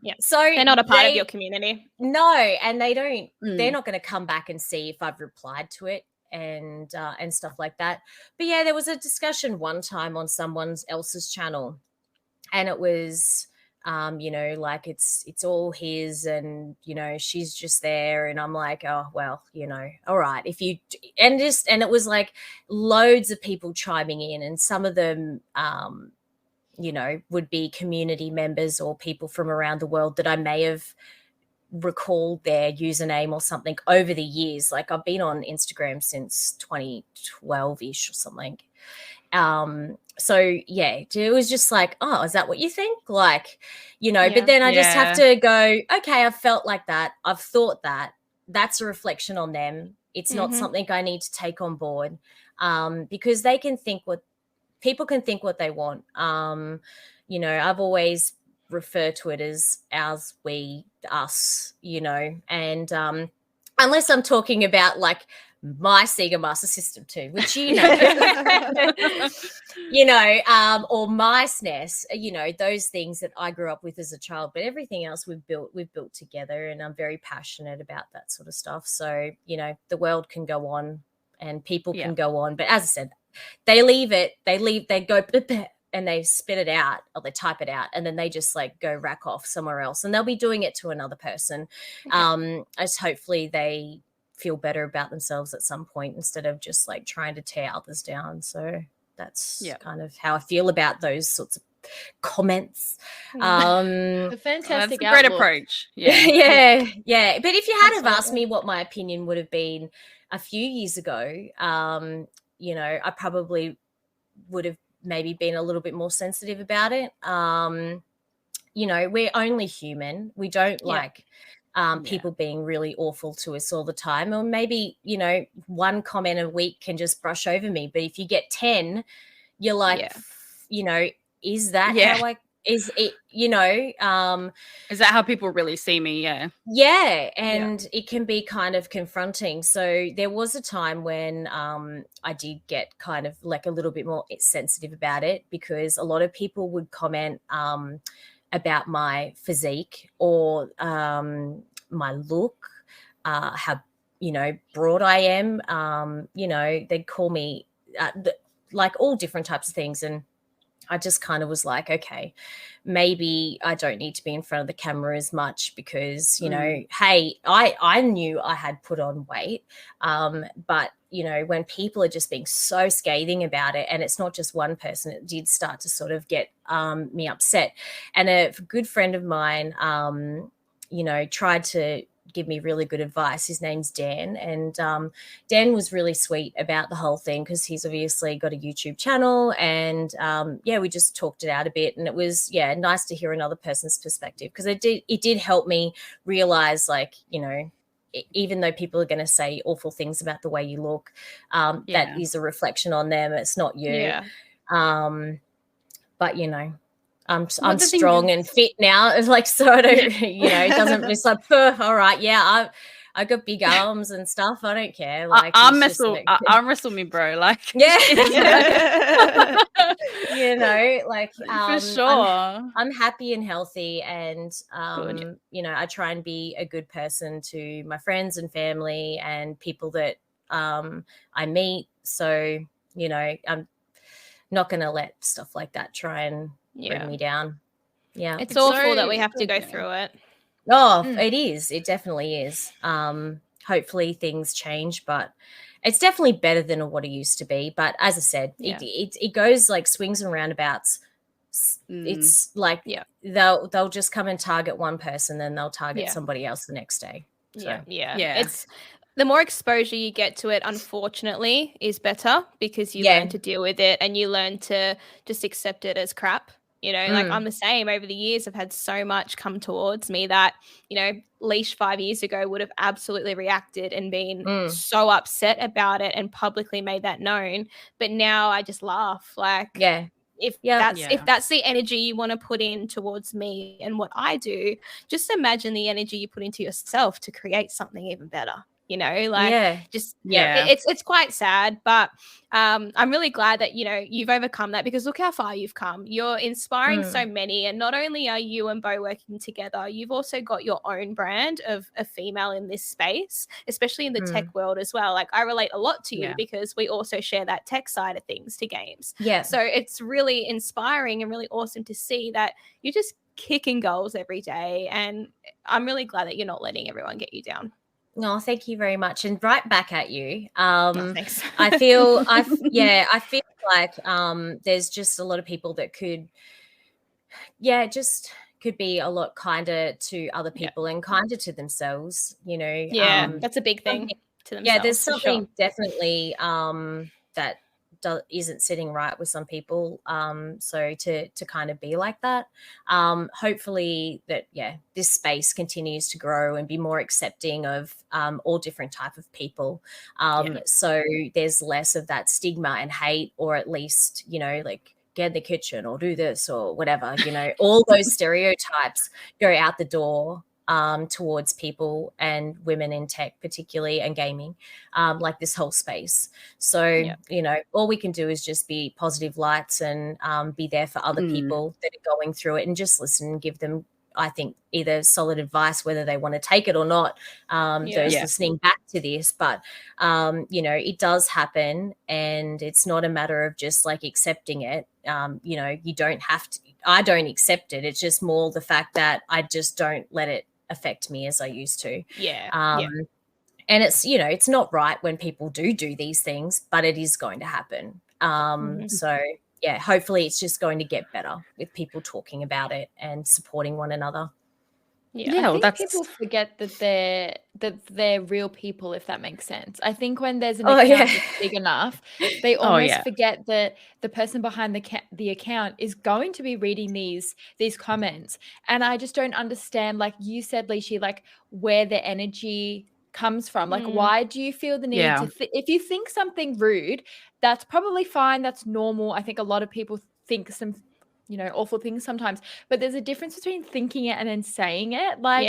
Yeah. So they're not a part of your community. No, and they don't. They're not going to come back and see if I've replied to it and stuff like that. But yeah, there was a discussion one time on someone else's channel, and it was, you know, like it's all his, and you know, she's just there, and I'm like, oh well, you know, all right, if you and it was like loads of people chiming in, and some of them you know, would be community members or people from around the world that I may have recalled their username or something over the years. Like, I've been on Instagram since 2012-ish or something. So yeah, it was just like, oh, is that what you think? Like, you know, but then I just have to go, okay, I've felt like that. I've thought that. That's a reflection on them. It's not something I need to take on board, because they can think people can think what they want. You you know, I've always referred to it as ours, we, us, you know, and unless I'm talking about like my Sega Master System 2, which you know, you know, or my SNES, you know, those things that I grew up with as a child. But everything else we've built together, and I'm very passionate about that sort of stuff. So, you know, the world can go on and people can go on. But as I said, they go and they spit it out, or they type it out, and then they just like go rack off somewhere else, and they'll be doing it to another person. As hopefully they feel better about themselves at some point instead of just like trying to tear others down. So that's kind of how I feel about those sorts of comments. A fantastic, that's a great approach. Yeah. But if you had have asked me what my opinion would have been a few years ago, you know, I probably would have maybe been a little bit more sensitive about it. You know, we're only human. We don't like people being really awful to us all the time. Or maybe, you know, one comment a week can just brush over me. But if you get 10, you're like, you know, is that how is it, you know, is that how people really see me? And it can be kind of confronting. So there was a time when I did get kind of like a little bit more sensitive about it, because a lot of people would comment about my physique or my look, how, you know, broad I am. You know, they'd call me like all different types of things. And I just kind of was like, okay, maybe I don't need to be in front of the camera as much because, you know, hey, I knew I had put on weight. But, you know, when people are just being so scathing about it, and it's not just one person, it did start to sort of get me upset. And a good friend of mine, you know, tried to give me really good advice. His name's Dan, and Dan was really sweet about the whole thing because he's obviously got a YouTube channel, and we just talked it out a bit, and it was nice to hear another person's perspective, because it did help me realize, like, you know, even though people are going to say awful things about the way you look, that is a reflection on them. It's not you. But you know, I'm strong and fit now. It's like, so I don't, you know, it doesn't, it's like, all right, I got big arms and stuff. I don't care. Like, arm wrestle me, bro. Like, you know, like, for sure. I'm happy and healthy, and you know, I try and be a good person to my friends and family and people that I meet. So, you know, I'm not going to let stuff like that try and bring me down. It's awful that we have to go through it. It is. It definitely is. Hopefully things change, but it's definitely better than what it used to be. But as I said, it goes like swings and roundabouts. It's like they'll just come and target one person, then they'll target somebody else the next day. So. It's the more exposure you get to it, unfortunately, is better, because you learn to deal with it, and you learn to just accept it as crap. You know, like, I'm the same. Over the years, I've had so much come towards me that, you know, Leash 5 years ago would have absolutely reacted and been so upset about it and publicly made that known. But now I just laugh. Like, if that's the energy you want to put in towards me and what I do, just imagine the energy you put into yourself to create something even better. You know, like, it's quite sad, but I'm really glad that, you know, you've overcome that, because look how far you've come. You're inspiring so many, and not only are you and Bo working together, you've also got your own brand of a female in this space, especially in the tech world as well. Like, I relate a lot to you because we also share that tech side of things to games. So it's really inspiring and really awesome to see that you're just kicking goals every day, and I'm really glad that you're not letting everyone get you down. No, thank you very much, and right back at you. Thanks. I feel like there's just a lot of people that could be a lot kinder to other people and kinder to themselves. You know, that's a big thing to themselves. Yeah, there's something definitely that isn't sitting right with some people. So to kind of be like that, hopefully that, this space continues to grow and be more accepting of all different type of people. So there's less of that stigma and hate, or at least, you know, like, get in the kitchen or do this or whatever, you know, all those stereotypes go out the door towards people and women in tech particularly, and gaming, like this whole space. So, you know, all we can do is just be positive lights and be there for other people that are going through it, and just listen and give them, I think, either solid advice, whether they want to take it or not, those listening back to this. But, you know, it does happen, and it's not a matter of just like accepting it. You know, you don't have to, I don't accept it. It's just more the fact that I just don't let it affect me as I used to. And it's, you know, it's not right when people do these things, but it is going to happen. So yeah, hopefully it's just going to get better with people talking about it and supporting one another. I think people forget that they're real people, if that makes sense. I think when there's an account that's big enough, they almost forget that the person behind the account is going to be reading these comments. And I just don't understand, like you said, Leaney, like where the energy comes from. Like, why do you feel the need to if you think something rude, that's probably fine, that's normal. I think a lot of people think some, you know, awful things sometimes, but there's a difference between thinking it and then saying it. Like,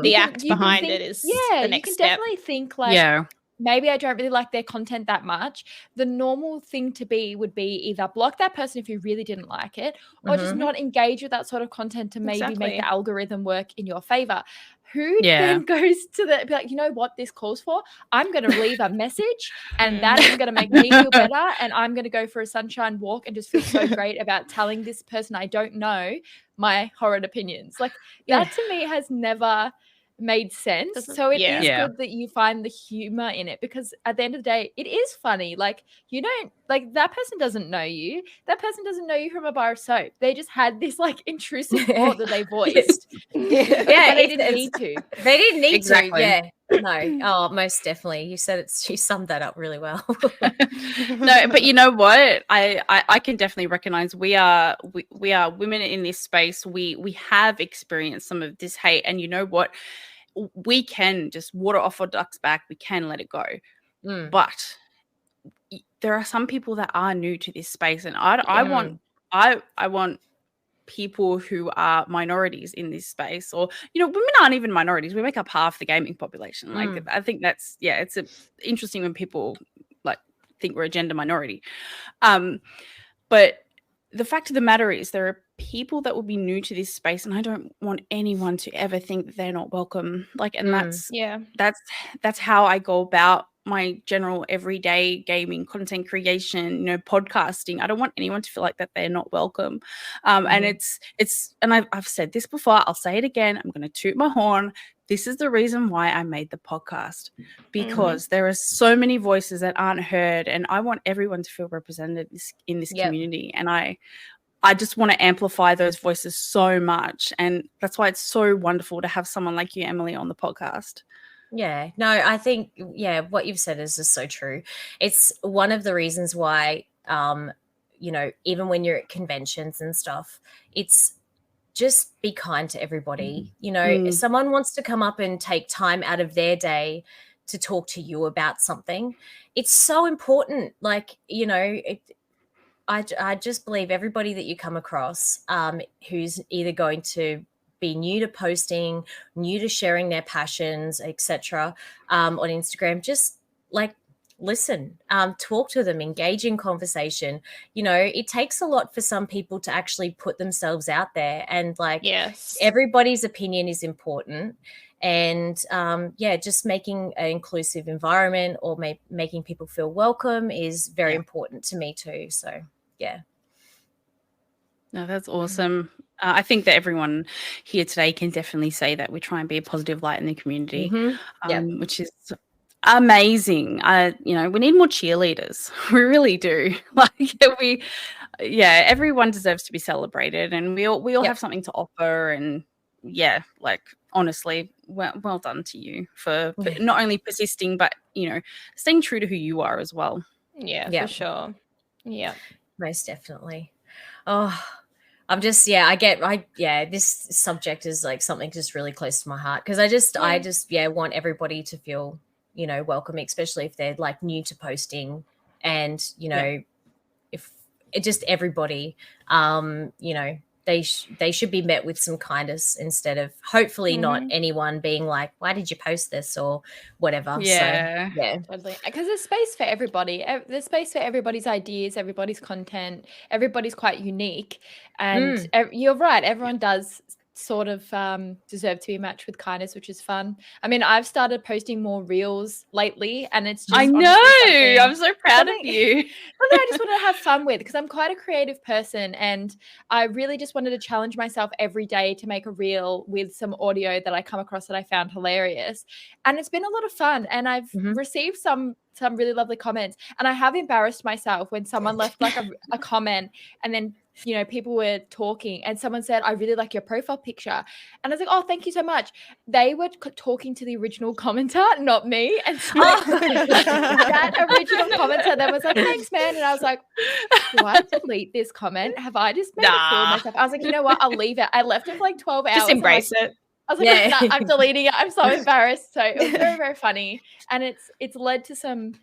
the act behind it is the next you can step. definitely think like, maybe I don't really like their content that much. The normal thing to be would be either block that person if you really didn't like it, or just not engage with that sort of content to maybe make the algorithm work in your favor. Who then goes to the, be like, you know what this calls for? I'm going to leave a message, and that is going to make me feel better, and I'm going to go for a sunshine walk and just feel so great about telling this person I don't know my horrid opinions. Like, that to me has never made sense. So it is good that you find the humor in it, because at the end of the day, it is funny. Like, you don't, like, that person doesn't know you. That person doesn't know you from a bar of soap. They just had this like intrusive thought that they voiced. But they didn't need to. They didn't need to. Yeah. No. Oh, most definitely. You summed that up really well. No, but you know what? I can definitely recognize we are women in this space. We have experienced some of this hate, and you know what? We can just water off our duck's back. We can let it go. But there are some people that are new to this space, and I want people who are minorities in this space, or, you know, women aren't even minorities. We make up half the gaming population. Like, I think that's, it's interesting when people like think we're a gender minority. But the fact of the matter is, there are people that will be new to this space, and I don't want anyone to ever think that they're not welcome. Like, and that's how I go about my general everyday gaming content creation, you know, podcasting. I don't want anyone to feel like that they're not welcome. And it's and I've said this before, I'll say it again, I'm going to toot my horn. This is the reason why I made the podcast, because there are so many voices that aren't heard, and I want everyone to feel represented in this community. And I just want to amplify those voices so much. And that's why it's so wonderful to have someone like you, Emily, on the podcast. Yeah, no, I think, what you've said is just so true. It's one of the reasons why, you know, even when you're at conventions and stuff, it's just be kind to everybody. You know, if someone wants to come up and take time out of their day to talk to you about something, it's so important. Like, you know, I just believe everybody that you come across who's either going to be new to posting, new to sharing their passions, etc., on Instagram, just like listen, talk to them, engage in conversation. You know, it takes a lot for some people to actually put themselves out there, and like everybody's opinion is important. And just making an inclusive environment, or making people feel welcome, is very important to me too. So no, that's awesome. I think that everyone here today can definitely say that we try and be a positive light in the community, which is amazing. You know, we need more cheerleaders. We really do. Like, everyone deserves to be celebrated, and we all have something to offer. And like, honestly, well done to you for not only persisting, but, you know, staying true to who you are as well. For sure. Yeah, most definitely. Oh, I'm just, this subject is like something just really close to my heart, because I just want everybody to feel, you know, welcome, especially if they're like new to posting, and, you know, if just everybody, you know, they should be met with some kindness instead of hopefully not anyone being like, why did you post this or whatever. Yeah. So yeah, Totally. Because there's space for everybody. There's space for everybody's ideas, everybody's content. Everybody's quite unique. And you're right. Everyone does sort of deserve to be matched with kindness, which is fun. I mean, I've started posting more reels lately, and it's just I know. I'm so proud of you. Something I just want to have fun with, because I'm quite a creative person, and I really just wanted to challenge myself every day to make a reel with some audio that I come across that I found hilarious. And it's been a lot of fun, and I've received some really lovely comments, and I have embarrassed myself when someone left like a comment, and then, you know, people were talking and someone said, I really like your profile picture. And I was like, oh, thank you so much. They were talking to the original commenter, not me. And so that original commenter then was like, thanks, man. And I was like, do I delete this comment? Have I just made a fool of myself? I was like, you know what? I'll leave it. I left it for like 12 hours. Just embrace it. I was like, nah, I'm deleting it. I'm so embarrassed. So it was very, very funny. And it's led to some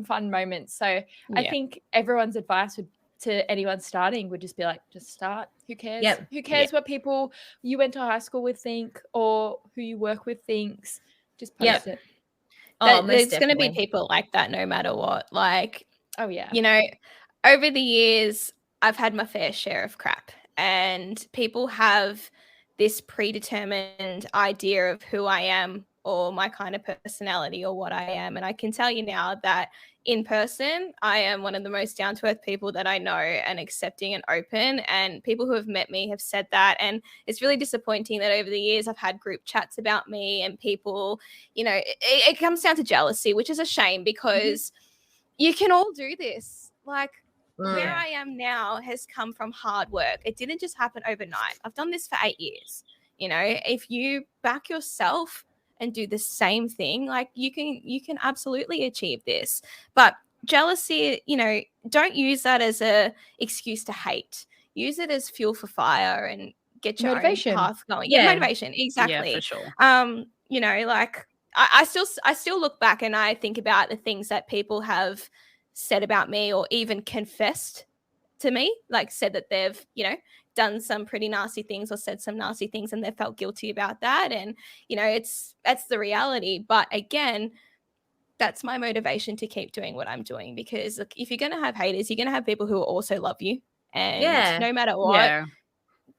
fun moments. So I think everyone's advice to anyone starting would just be like, just start. Who cares? Yep. Who cares what people you went to high school with think, or who you work with thinks? Just post it. There's going to be people like that no matter what. Like, oh yeah, you know, over the years, I've had my fair share of crap, and people have this predetermined idea of who I am or my kind of personality or what I am. And I can tell you now that in person, I am one of the most down-to-earth people that I know, and accepting and open. And people who have met me have said that. And it's really disappointing that over the years I've had group chats about me, and people, you know, it comes down to jealousy, which is a shame, because you can all do this. Like, where I am now has come from hard work. It didn't just happen overnight. I've done this for 8 years. You know, if you back yourself and do the same thing, like, you can absolutely achieve this. But jealousy, you know, don't use that as a excuse to hate. Use it as fuel for fire and get your motivation. own path going. Yeah, motivation, exactly. Yeah, for sure. You know, like, I still look back and I think about the things that people have said about me, or even confessed to me, like said that they've, you know, done some pretty nasty things or said some nasty things, and they felt guilty about that. And, you know, that's the reality. But again, that's my motivation to keep doing what I'm doing, because look, if you're going to have haters, you're going to have people who will also love you. And no matter what,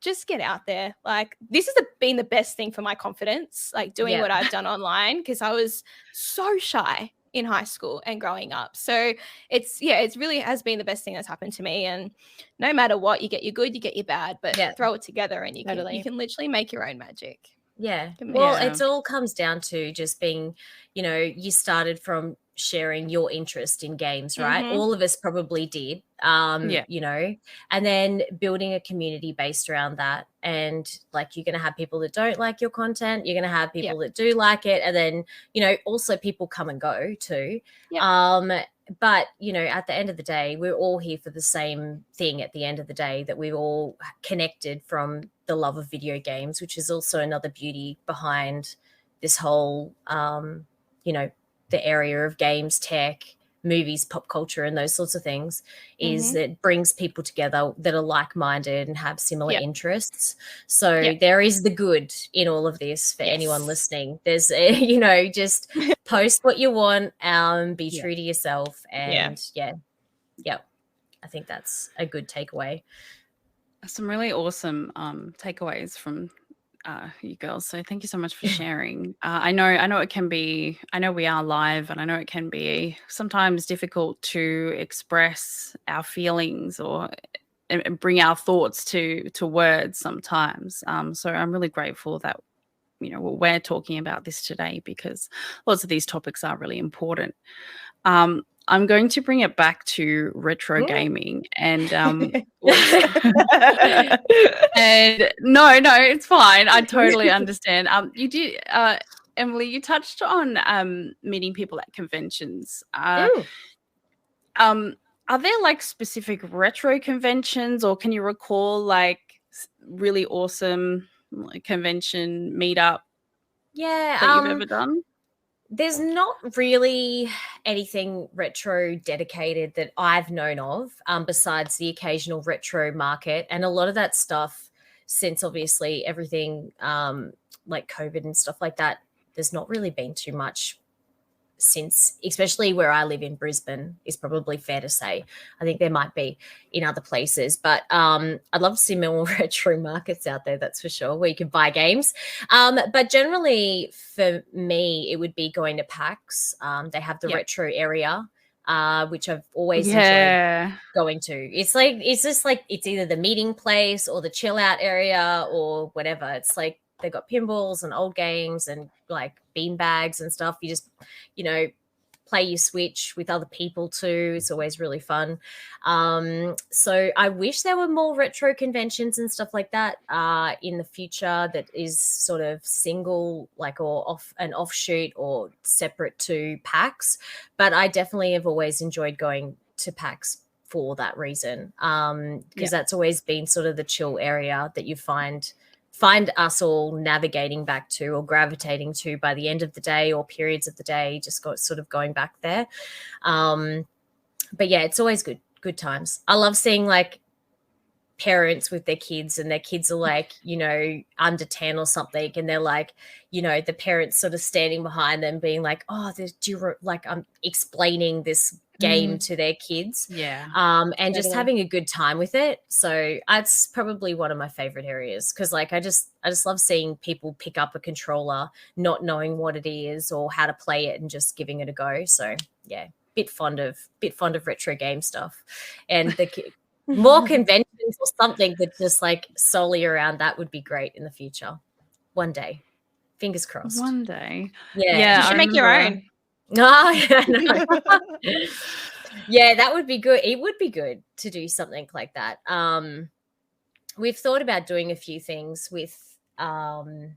just get out there. Like, this has been the best thing for my confidence, like doing what I've done online, because I was so shy in high school and growing up. So it's really has been the best thing that's happened to me. And no matter what, you get your good, you get your bad, but throw it together, and you can literally make your own magic. Yeah. Well, it all comes down to just being, you know, you started from sharing your interest in games, right? All of us probably did, you know, and then building a community based around that. And like, you're going to have people that don't like your content, you're going to have people that do like it, and then, you know, also people come and go too. But, you know, at the end of the day, we're all here for the same thing at the end of the day, that we've all connected from the love of video games, which is also another beauty behind this whole, you know, the area of games, tech, movies, pop culture, and those sorts of things, is that it brings people together that are like-minded and have similar interests. So there is the good in all of this for anyone listening. There's, you know, just post what you want, be true to yourself, and I think that's a good takeaway. Some really awesome takeaways from you girls. So thank you so much for sharing. I know it can be, I know we are live, and I know it can be sometimes difficult to express our feelings or bring our thoughts to words sometimes. So I'm really grateful that, you know, we're talking about this today, because lots of these topics are really important. I'm going to bring it back to retro gaming, and and no, it's fine. I totally understand. You did, Emily, you touched on meeting people at conventions. Are there like specific retro conventions, or can you recall like really awesome convention meetup that you've ever done? There's not really anything retro dedicated that I've known of, besides the occasional retro market. And a lot of that stuff, since obviously everything like COVID and stuff like that, there's not really been too much since, especially where I live in Brisbane, is probably fair to say. I think there might be in other places, but I'd love to see more retro markets out there, that's for sure, where you can buy games. But generally for me, it would be going to PAX. They have the retro area, which I've always enjoyed going to. It's just like it's either the meeting place or the chill out area or whatever. It's like they've got pinballs and old games and like bean bags and stuff. You just, play your Switch with other people too. It's always really fun. So I wish there were more retro conventions and stuff like that in the future that is sort of single, like, or off an offshoot or separate to PAX. But I definitely have always enjoyed going to PAX for that reason, because that's always been sort of the chill area that you find us all navigating back to or gravitating to by the end of the day or periods of the day, just sort of going back there. But yeah, it's always good times. I love seeing like parents with their kids and their kids are like, under 10 or something. And they're like, the parents sort of standing behind them being like, oh, I'm explaining this game to their kids. And just having a good time with it. So it's probably one of my favorite areas, because like I just love seeing people pick up a controller not knowing what it is or how to play it and just giving it a go. So yeah, bit fond of retro game stuff. And the more conventions or something that just like solely around that would be great in the future. One day. Fingers crossed. One day. Yeah. You should make your own. Oh, yeah, no. Yeah, that would be good. It would be good to do something like that. We've thought about doing a few things with the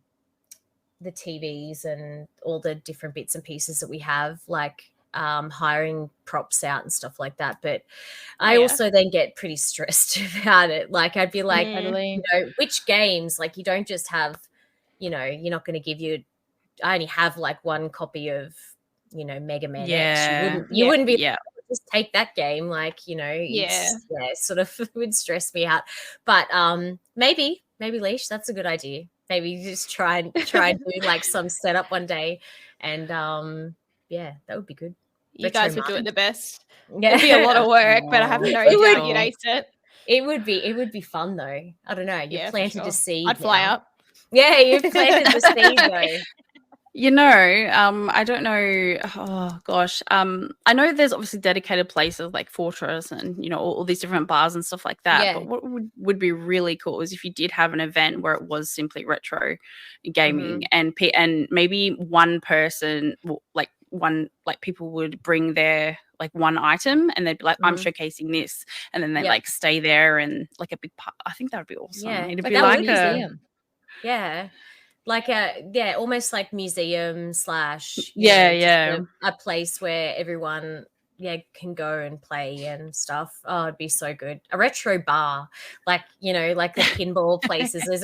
TVs and all the different bits and pieces that we have, like hiring props out and stuff like that. But I also then get pretty stressed about it. Like I'd be like, which games, like you don't just have, you're not going to I only have like one copy of, Mega Man X. You wouldn't be just take that game, like, sort of would stress me out. But maybe Leash, that's a good idea. Maybe you just try and do like some setup one day, and that would be good. You guys would do it the best. Yeah, it'd be a lot of work, but I have no doubt you'd ace it. It would be fun though. I don't know. You planted a seed. I'd fly up. Yeah, you planted the seed though. I don't know. Oh gosh. I know there's obviously dedicated places like Fortress and all these different bars and stuff like that. Yeah. But what would be really cool is if you did have an event where it was simply retro gaming, and maybe one person, people would bring their like one item and they'd be like, I'm showcasing this, and then they like stay there and like a big part. I think that would be awesome. Yeah, it'd be like a museum. Yeah. Like almost like museum / a place where everyone can go and play and stuff. Oh, it'd be so good. A retro bar, like like the pinball places. There's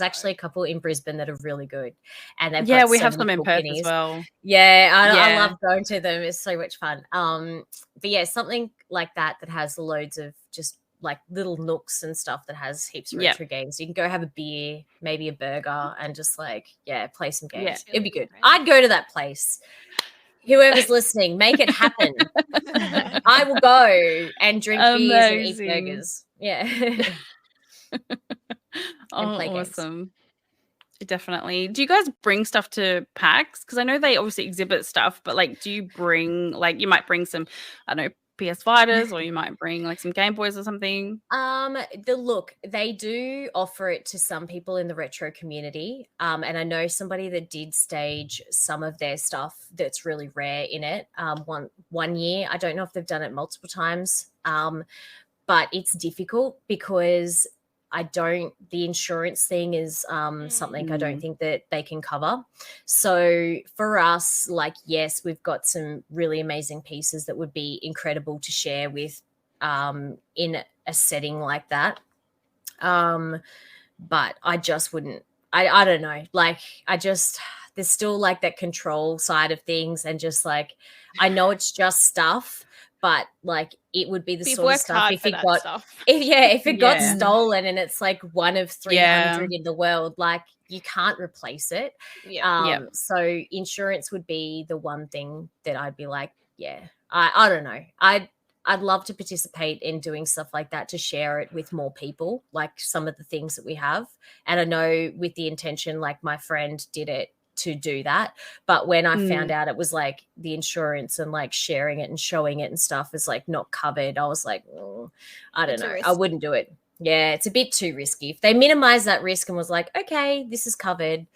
actually a couple in Brisbane that are really good, and they've we have some in Perth as well. I love going to them. It's so much fun. But something like that has loads of just like little nooks and stuff that has heaps of retro games. You can go have a beer, maybe a burger, and just like play some games. It'd be good. I'd go to that place. Whoever's listening, make it happen. I will go and drink beers and eat burgers. Yeah. Awesome. Definitely. Do you guys bring stuff to PAX? Because I know they obviously exhibit stuff, but like, do you bring, like, you might bring some, I don't know, PS Vitars, or you might bring like some Game Boys or something? They do offer it to some people in the retro community. And I know somebody that did stage some of their stuff that's really rare in it. One year, I don't know if they've done it multiple times. But it's difficult because the insurance thing is something I don't think that they can cover. So for us, like, yes, we've got some really amazing pieces that would be incredible to share with in a setting like that. But I just wouldn't, I don't know. Like, there's still like that control side of things, and just like I know it's just stuff, but like it would be the We've sort of worked stuff hard if for it that got stuff. if it got Yeah. stolen and it's like one of 300 in the world, like you can't replace it. Yeah. So insurance would be the one thing that I'd be like, yeah, I don't know. I'd love to participate in doing stuff like that, to share it with more people, like some of the things that we have. And I know with the intention, like my friend did it to do that. But when I found out it was like the insurance and like sharing it and showing it and stuff is like not covered, I was like, I don't know. I wouldn't do it. Yeah, it's a bit too risky. If they minimize that risk and was like, okay, this is covered,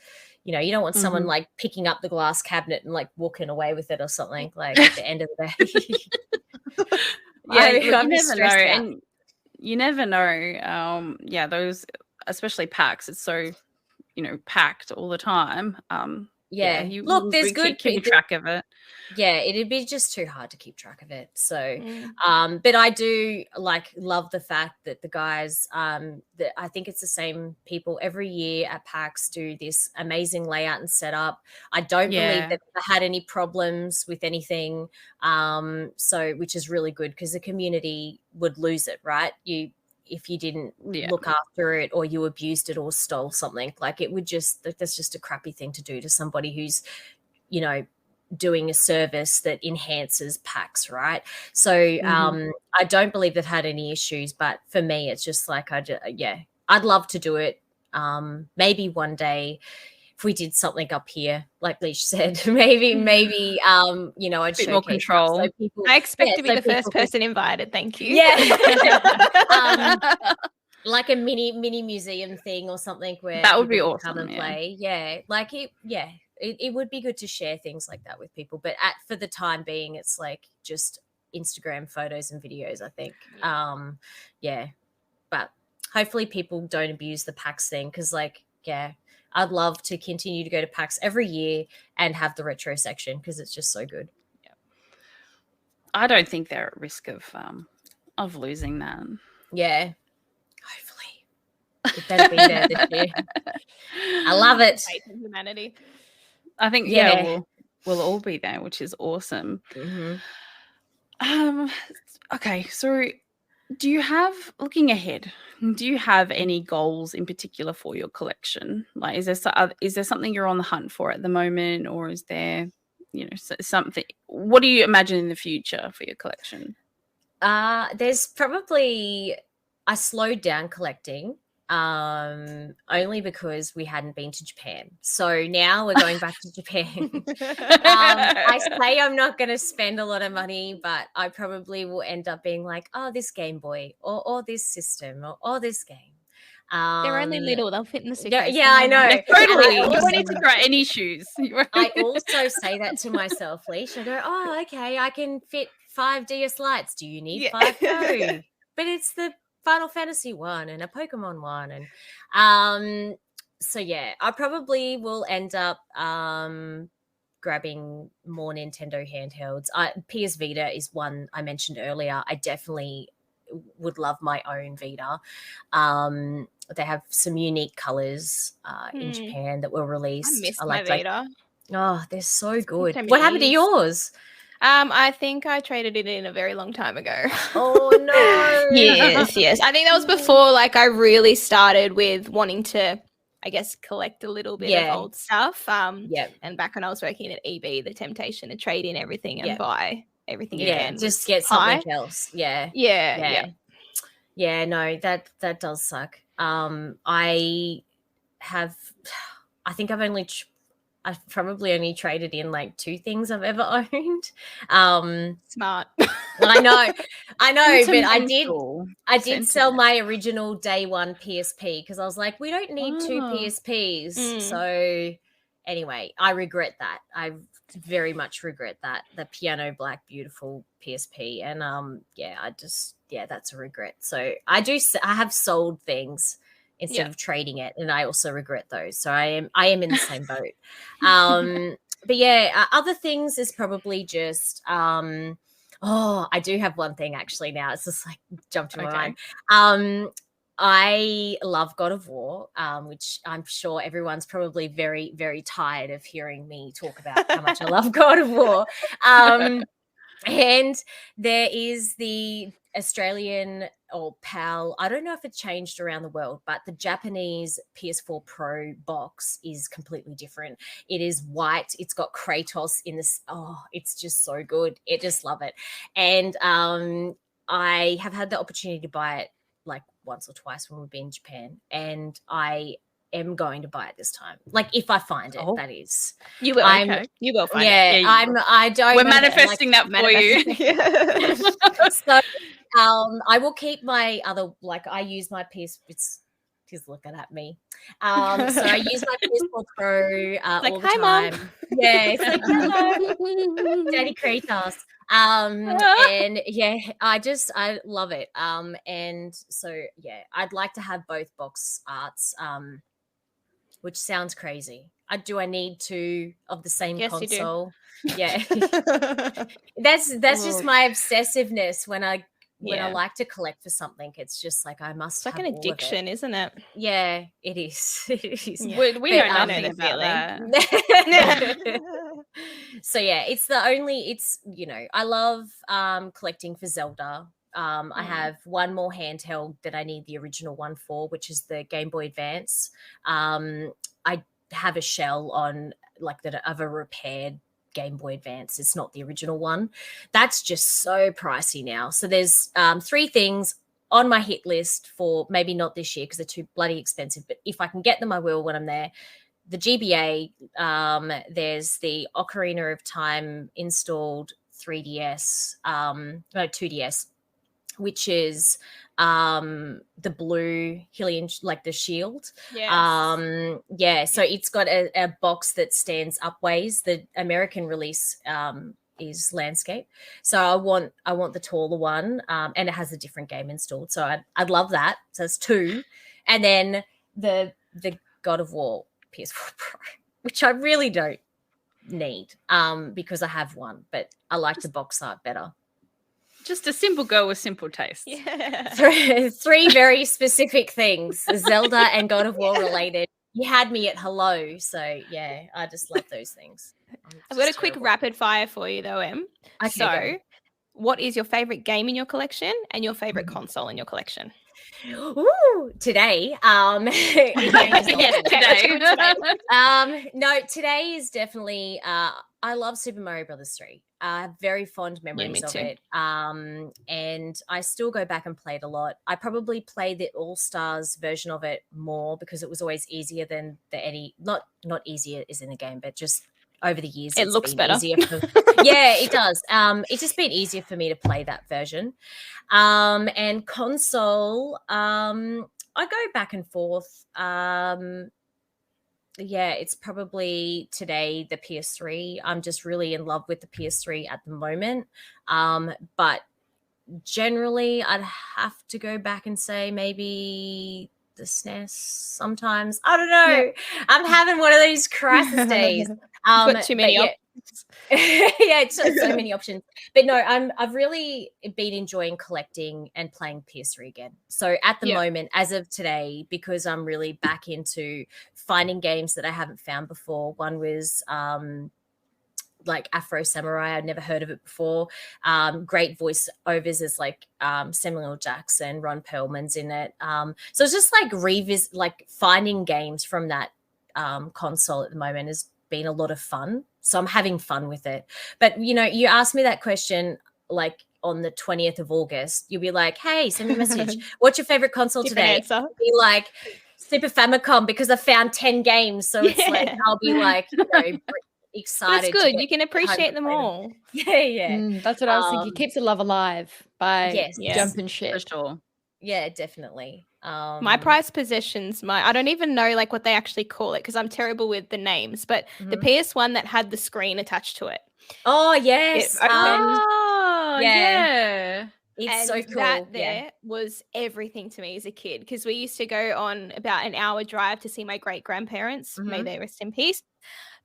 you know, you don't want someone like picking up the glass cabinet and like walking away with it or something, like at the end of the day. You never know. And you never know. Yeah, those, especially packs, it's so, you know, packed all the time. Yeah. You Look, there's good keeping track of it. Yeah, it'd be just too hard to keep track of it. So, but I do like love the fact that the guys, that I think it's the same people every year at PAX do this amazing layout and setup. I don't believe they've had any problems with anything. So, which is really good, because the community would lose it, right? If you didn't look after it, or you abused it or stole something, like it would just, that's just a crappy thing to do to somebody who's, you know, doing a service that enhances PAX, right? So I don't believe they've had any issues, but for me, it's just like, I'd love to do it. Maybe one day, if we did something up here, like Leash said, maybe, you know, I'd bit more control. So people, I expect to be the first person invited. Thank you. Yeah. Like a mini museum thing or something where that would be people awesome. Come and play. Yeah, like it. Yeah, it would be good to share things like that with people. But for the time being, it's like just Instagram photos and videos, I think. Yeah, but hopefully people don't abuse the PAX thing, because like, yeah, I'd love to continue to go to PAX every year and have the retro section, because it's just so good. Yeah. I don't think they're at risk of losing that. Yeah, hopefully it better be there this year. I love it. Humanity. I think we'll all be there, which is awesome. Okay, so do you have, looking ahead, do you have any goals in particular for your collection? Like, is there something you're on the hunt for at the moment, or is there, you know, something? What do you imagine in the future for your collection? There's probably, I slowed down collecting only because we hadn't been to Japan. So now we're going back to Japan. I say I'm not going to spend a lot of money, but I probably will end up being like, oh, this Game Boy, or this system, or this game. They're only little. They'll fit in the suitcase. Yeah, I know. Yeah, totally. You don't need to try any shoes. I also say that to myself, Leash. I go, oh, okay, I can fit 5 DS lights. Do you need 5? No. But it's the Final Fantasy one and a Pokemon one. And so, yeah, I probably will end up grabbing more Nintendo handhelds. PS Vita is one I mentioned earlier. I definitely would love my own Vita. They have some unique colors in Japan that were released. I miss my Vita. Oh, they're so good. What happened to yours? I think I traded it in a very long time ago. Oh no. Yes. I think that was before like I really started with wanting to, I guess, collect a little bit of old stuff. And back when I was working at EB, the temptation to trade in everything and buy everything again. Just get something else. Yeah. No, that does suck. I think I've probably only traded in like 2 things I've ever owned. Smart. Well, I know, but I did sell my original day one PSP, because I was like, we don't need 2 PSPs. So anyway, I regret that. I very much regret that. The piano black, beautiful PSP. And that's a regret. So I have sold things instead of trading it, and I also regret those. So I am in the same boat. But yeah, other things is probably just I do have one thing actually now. It's just like jumped in my mind. I love God of War, which I'm sure everyone's probably very, very tired of hearing me talk about how much I love God of War. And there is the Australian or PAL, I don't know if it changed around the world, but the Japanese PS4 Pro box is completely different. It is white. It's got Kratos in this. Oh, it's just so good. I just love it. And I have had the opportunity to buy it like once or twice when we've been in Japan, and I am going to buy it this time. Like if I find it, that is. You will. Okay. You will find it. Yeah, I don't. We're manifesting that for you. So I will keep my other, like I use my PS. She's looking at me. So I use my PS4 Pro like, all the hi, time. Mom. Yeah, it's like hello, Daddy Kratos. And yeah, I love it. And so yeah, I'd like to have both box arts. Which sounds crazy. Do I need two of the same console? Yeah. That's just my obsessiveness when I like to collect for something. It's just like I must. It's like have an all addiction, of it. isn't it? Yeah, it is. It is. Yeah. We know nothing about that. So yeah, it's I love collecting for Zelda. I have one more handheld that I need the original one for, which is the Game Boy Advance. I have a shell on like that of a repaired Game Boy Advance. It's not the original one. That's just so pricey now. So there's 3 things on my hit list for maybe not this year because they're too bloody expensive, but if I can get them, I will when I'm there. The GBA, there's the Ocarina of Time installed 3DS, 2DS, which is the blue Hylian, like the shield. Yes. So it's got a box that stands upways. The American release is landscape. So I want the taller one, and it has a different game installed. So I'd love that. So it's 2. And then the God of War PS4 Pro, which I really don't need because I have one, but I like the box art better. Just a simple girl with simple tastes. Yeah. 3 very specific things, Zelda and God of War related. You had me at hello. So yeah, I just love those things. I've got a quick rapid fire for you though, Em. Okay, so what is your favorite game in your collection and your favorite console in your collection? Ooh, today. Yes, today. No, today is definitely I love Super Mario Brothers 3. I have very fond memories of it. And I still go back and play it a lot. I probably play the All-Stars version of it more because it was always easier than not easier is in the game, but just over the years it looks better. Yeah, it does. It's just been easier for me to play that version. And console, I go back and forth. Yeah, it's probably today the PS3. I'm just really in love with the PS3 at the moment. But generally I'd have to go back and say maybe the SNES sometimes. I don't know. Yeah. I'm having one of those crisis days. Got too many options. Yeah, it's so many options. But no, I've really been enjoying collecting and playing PS3 again. So at the moment, as of today, because I'm really back into finding games that I haven't found before. One was like Afro Samurai. I'd never heard of it before. Great voiceovers as like Samuel L. Jackson, Ron Perlman's in it. So it's just like finding games from that console at the moment has been a lot of fun. So I'm having fun with it. But, you asked me that question like on the 20th of August. You'll be like, hey, send me a message. What's your favorite console today? Answer. Be like, Super Famicom, because I found 10 games. So it's like, I'll be like, excited. That's good. You can appreciate them all. Yeah. That's what I was thinking. Keeps the love alive by jumping shit. For sure. Yeah, definitely. My prized possessions, I don't even know like what they actually call it because I'm terrible with the names, but the PS1 that had the screen attached to it. Oh, yes. Yeah. It's so cool. That there was everything to me as a kid because we used to go on about an hour drive to see my great-grandparents. May they rest in peace.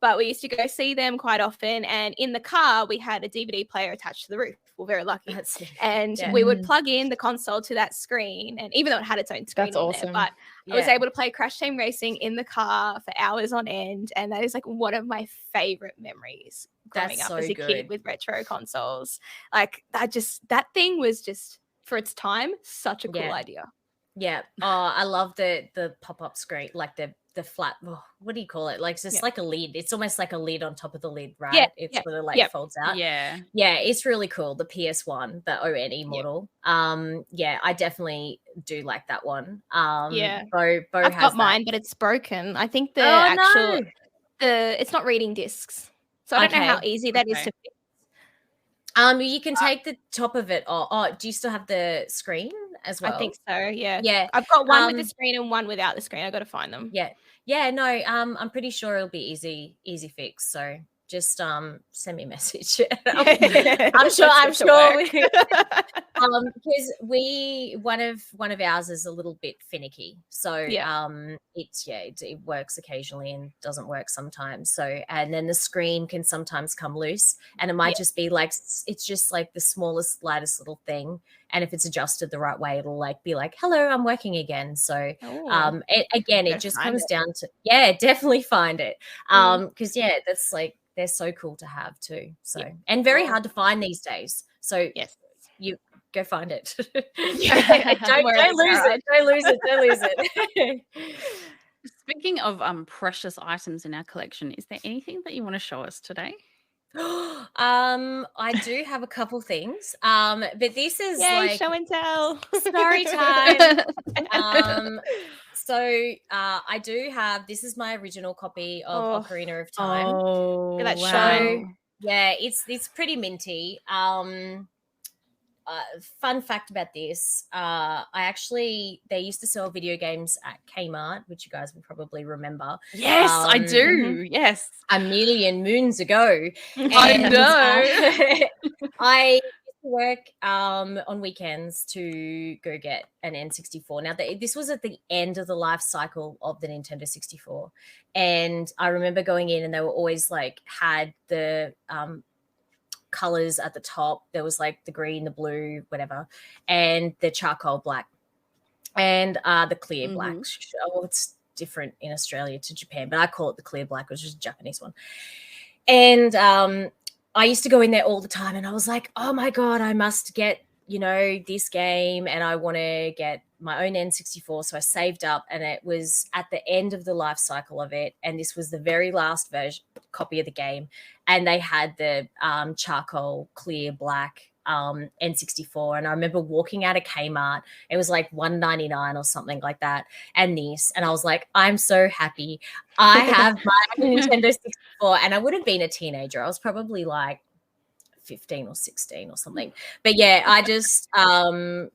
But we used to go see them quite often. And in the car, we had a DVD player attached to the roof. grateful, very lucky. And Yeah. we would plug in the console to that screen, and even though it had its own screen That's on awesome. there, but I was able to play Crash Team Racing in the car for hours on end, and that is like one of my favorite memories growing up as a kid with retro consoles. Like that thing was just, for its time, such a cool idea. Yeah. Oh, I love the pop-up screen, like the flat, what do you call it? Like, it's just like a lid. It's almost like a lid on top of the lid, right? Yeah. It sort of like folds out. Yeah. Yeah, it's really cool. The PS1, the ONE model. Yeah, I definitely do like that one. Bo I've has got mine, but it's broken. I think it's not reading discs. So I don't know how easy that is to fix. You can take the top of it off. Oh, do you still have the screen as well? I think so, yeah. Yeah. I've got one with the screen and one without the screen. I got to find them. Yeah. Yeah, no, I'm pretty sure it'll be easy fix. So just send me a message. I'm sure because one of ours is a little bit finicky. So it works occasionally and doesn't work sometimes. So, and then the screen can sometimes come loose, and it might just be like, it's just like the smallest, lightest little thing. And if it's adjusted the right way, it'll like be like, hello, I'm working again. So it just comes down to, definitely find it. Because that's like, they're so cool to have too. So, and very hard to find these days. So you go find it. Don't lose it. Speaking of precious items in our collection, is there anything that you want to show us today? I do have a couple things. But this is like show and tell. Story time. So I do have, this is my original copy of Ocarina of Time. Oh, that wow. show. Yeah, it's pretty minty. Fun fact about this, they used to sell video games at Kmart, which you guys will probably remember. Yes, I do. Yes. A million moons ago. I know. I used to work on weekends to go get an N64. Now, this was at the end of the life cycle of the Nintendo 64. And I remember going in and they were always like, had the colors at the top. There was like the green, the blue, whatever, and the charcoal black and the clear black. Well, it's different in Australia to Japan, but I call it the clear black, which is a Japanese one. And I used to go in there all the time and I was like, oh my God, I must get, this game, and I want to get my own N64. So I saved up, and it was at the end of the life cycle of it. And this was the very last copy of the game. And they had the charcoal clear black N64. And I remember walking out of Kmart. It was like $1.99 or something like that. And I was like, I'm so happy. I have my Nintendo 64. And I would have been a teenager. I was probably like 15 or 16 or something. But yeah, I just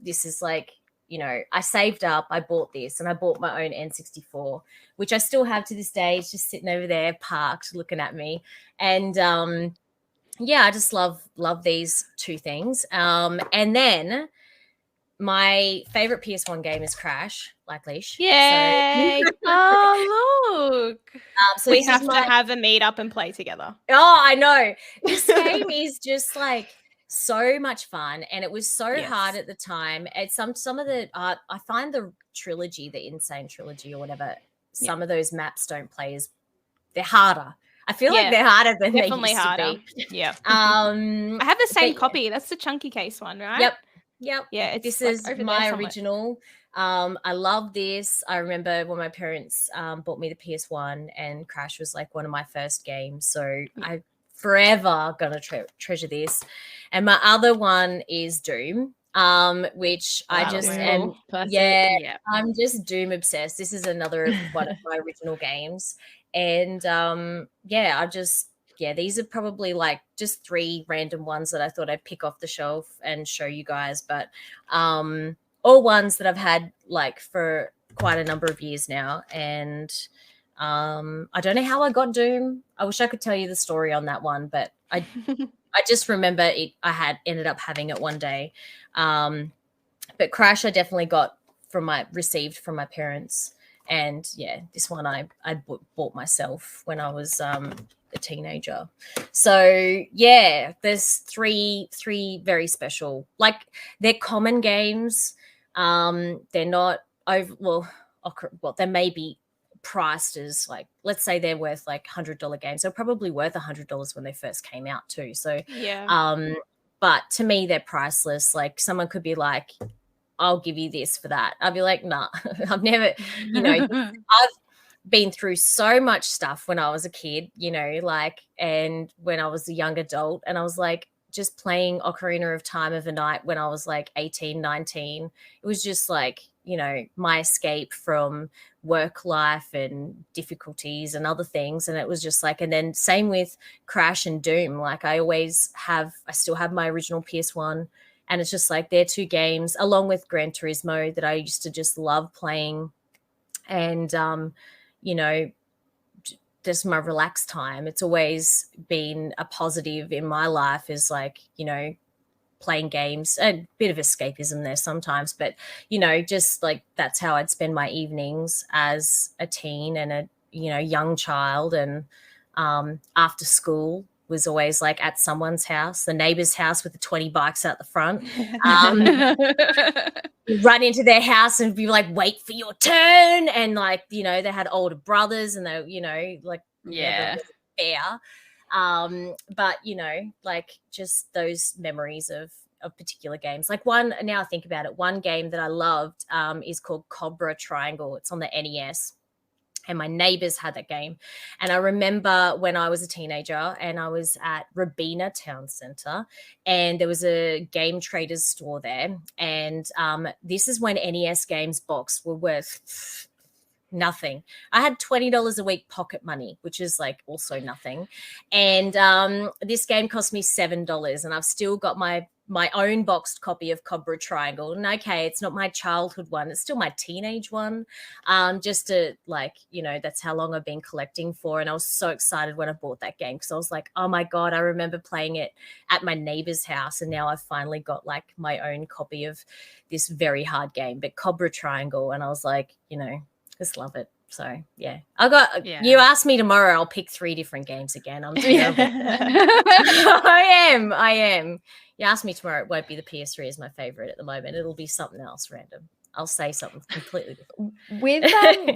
this is like, I saved up, I bought this, and I bought my own N64, which I still have to this day. It's just sitting over there parked looking at me. And I just love these two things. And then my favorite PS1 game is Crash, like Leash. Yay! So, oh, look. So we have to have a meet up and play together. Oh, I know. This game is just like so much fun, and it was so hard at the time. And some of the I find the trilogy, the Insane Trilogy or whatever, some of those maps don't play as, they're harder. I feel like they're harder than definitely they used harder. to be. Yeah. I have the same copy. That's the chunky case one, right? Yep. Yeah. This is my original. I love this. I remember when my parents bought me the PS1, and Crash was like one of my first games. So I forever gonna treasure this. And my other one is Doom, which I just am. I'm just Doom obsessed. This is another one of my original games. And these are probably like just 3 random ones that I thought I'd pick off the shelf and show you guys, but all ones that I've had like for quite a number of years now. And I don't know how I got Doom. I wish I could tell you the story on that one, but I just remember it. I had ended up having it one day. But Crash I definitely received from my parents. And this one I bought myself when I was a teenager. So yeah, there's three very special, like they're common games. They're not over, well, they may be priced as like, let's say they're worth like $100 games. They're probably worth $100 when they first came out too. So but to me they're priceless. Like someone could be like, I'll give you this for that. I'll be like, nah. I've never, I've been through so much stuff when I was a kid, like, and when I was a young adult, and I was like, just playing Ocarina of Time of a night when I was like 18, 19. It was just like, my escape from work life and difficulties and other things. And it was just like, and then same with Crash and Doom. Like I still have my original PS1, and it's just like they're two games along with Gran Turismo that I used to just love playing. And, just my relaxed time. It's always been a positive in my life, is like, playing games, a bit of escapism there sometimes, but, just like that's how I'd spend my evenings as a teen and a, young child. And after school was always like at someone's house, the neighbor's house with the 20 bikes out the front. Run into their house and be like, wait for your turn. And like, they had older brothers and they, like, never was fair. But, like just those memories of particular games. Like now I think about it, one game that I loved is called Cobra Triangle. It's on the NES. And my neighbors had that game. And I remember when I was a teenager and I was at Robina Town Centre, and there was a Game Traders store there. And this is when NES games box were worth nothing. I had $20 a week pocket money, which is like also nothing. And this game cost me $7, and I've still got my own boxed copy of Cobra Triangle. And okay, it's not my childhood one, it's still my teenage one. Just to like, that's how long I've been collecting for. And I was so excited when I bought that game, because I was like, oh my God, I remember playing it at my neighbor's house. And now I've finally got like my own copy of this very hard game, but Cobra Triangle. And I was like, just love it. So yeah, you asked me tomorrow, I'll pick 3 different games again. I'm terrible. I am. You ask me tomorrow, it won't be the PS3 is my favorite at the moment. It'll be something else random. I'll say something completely different. With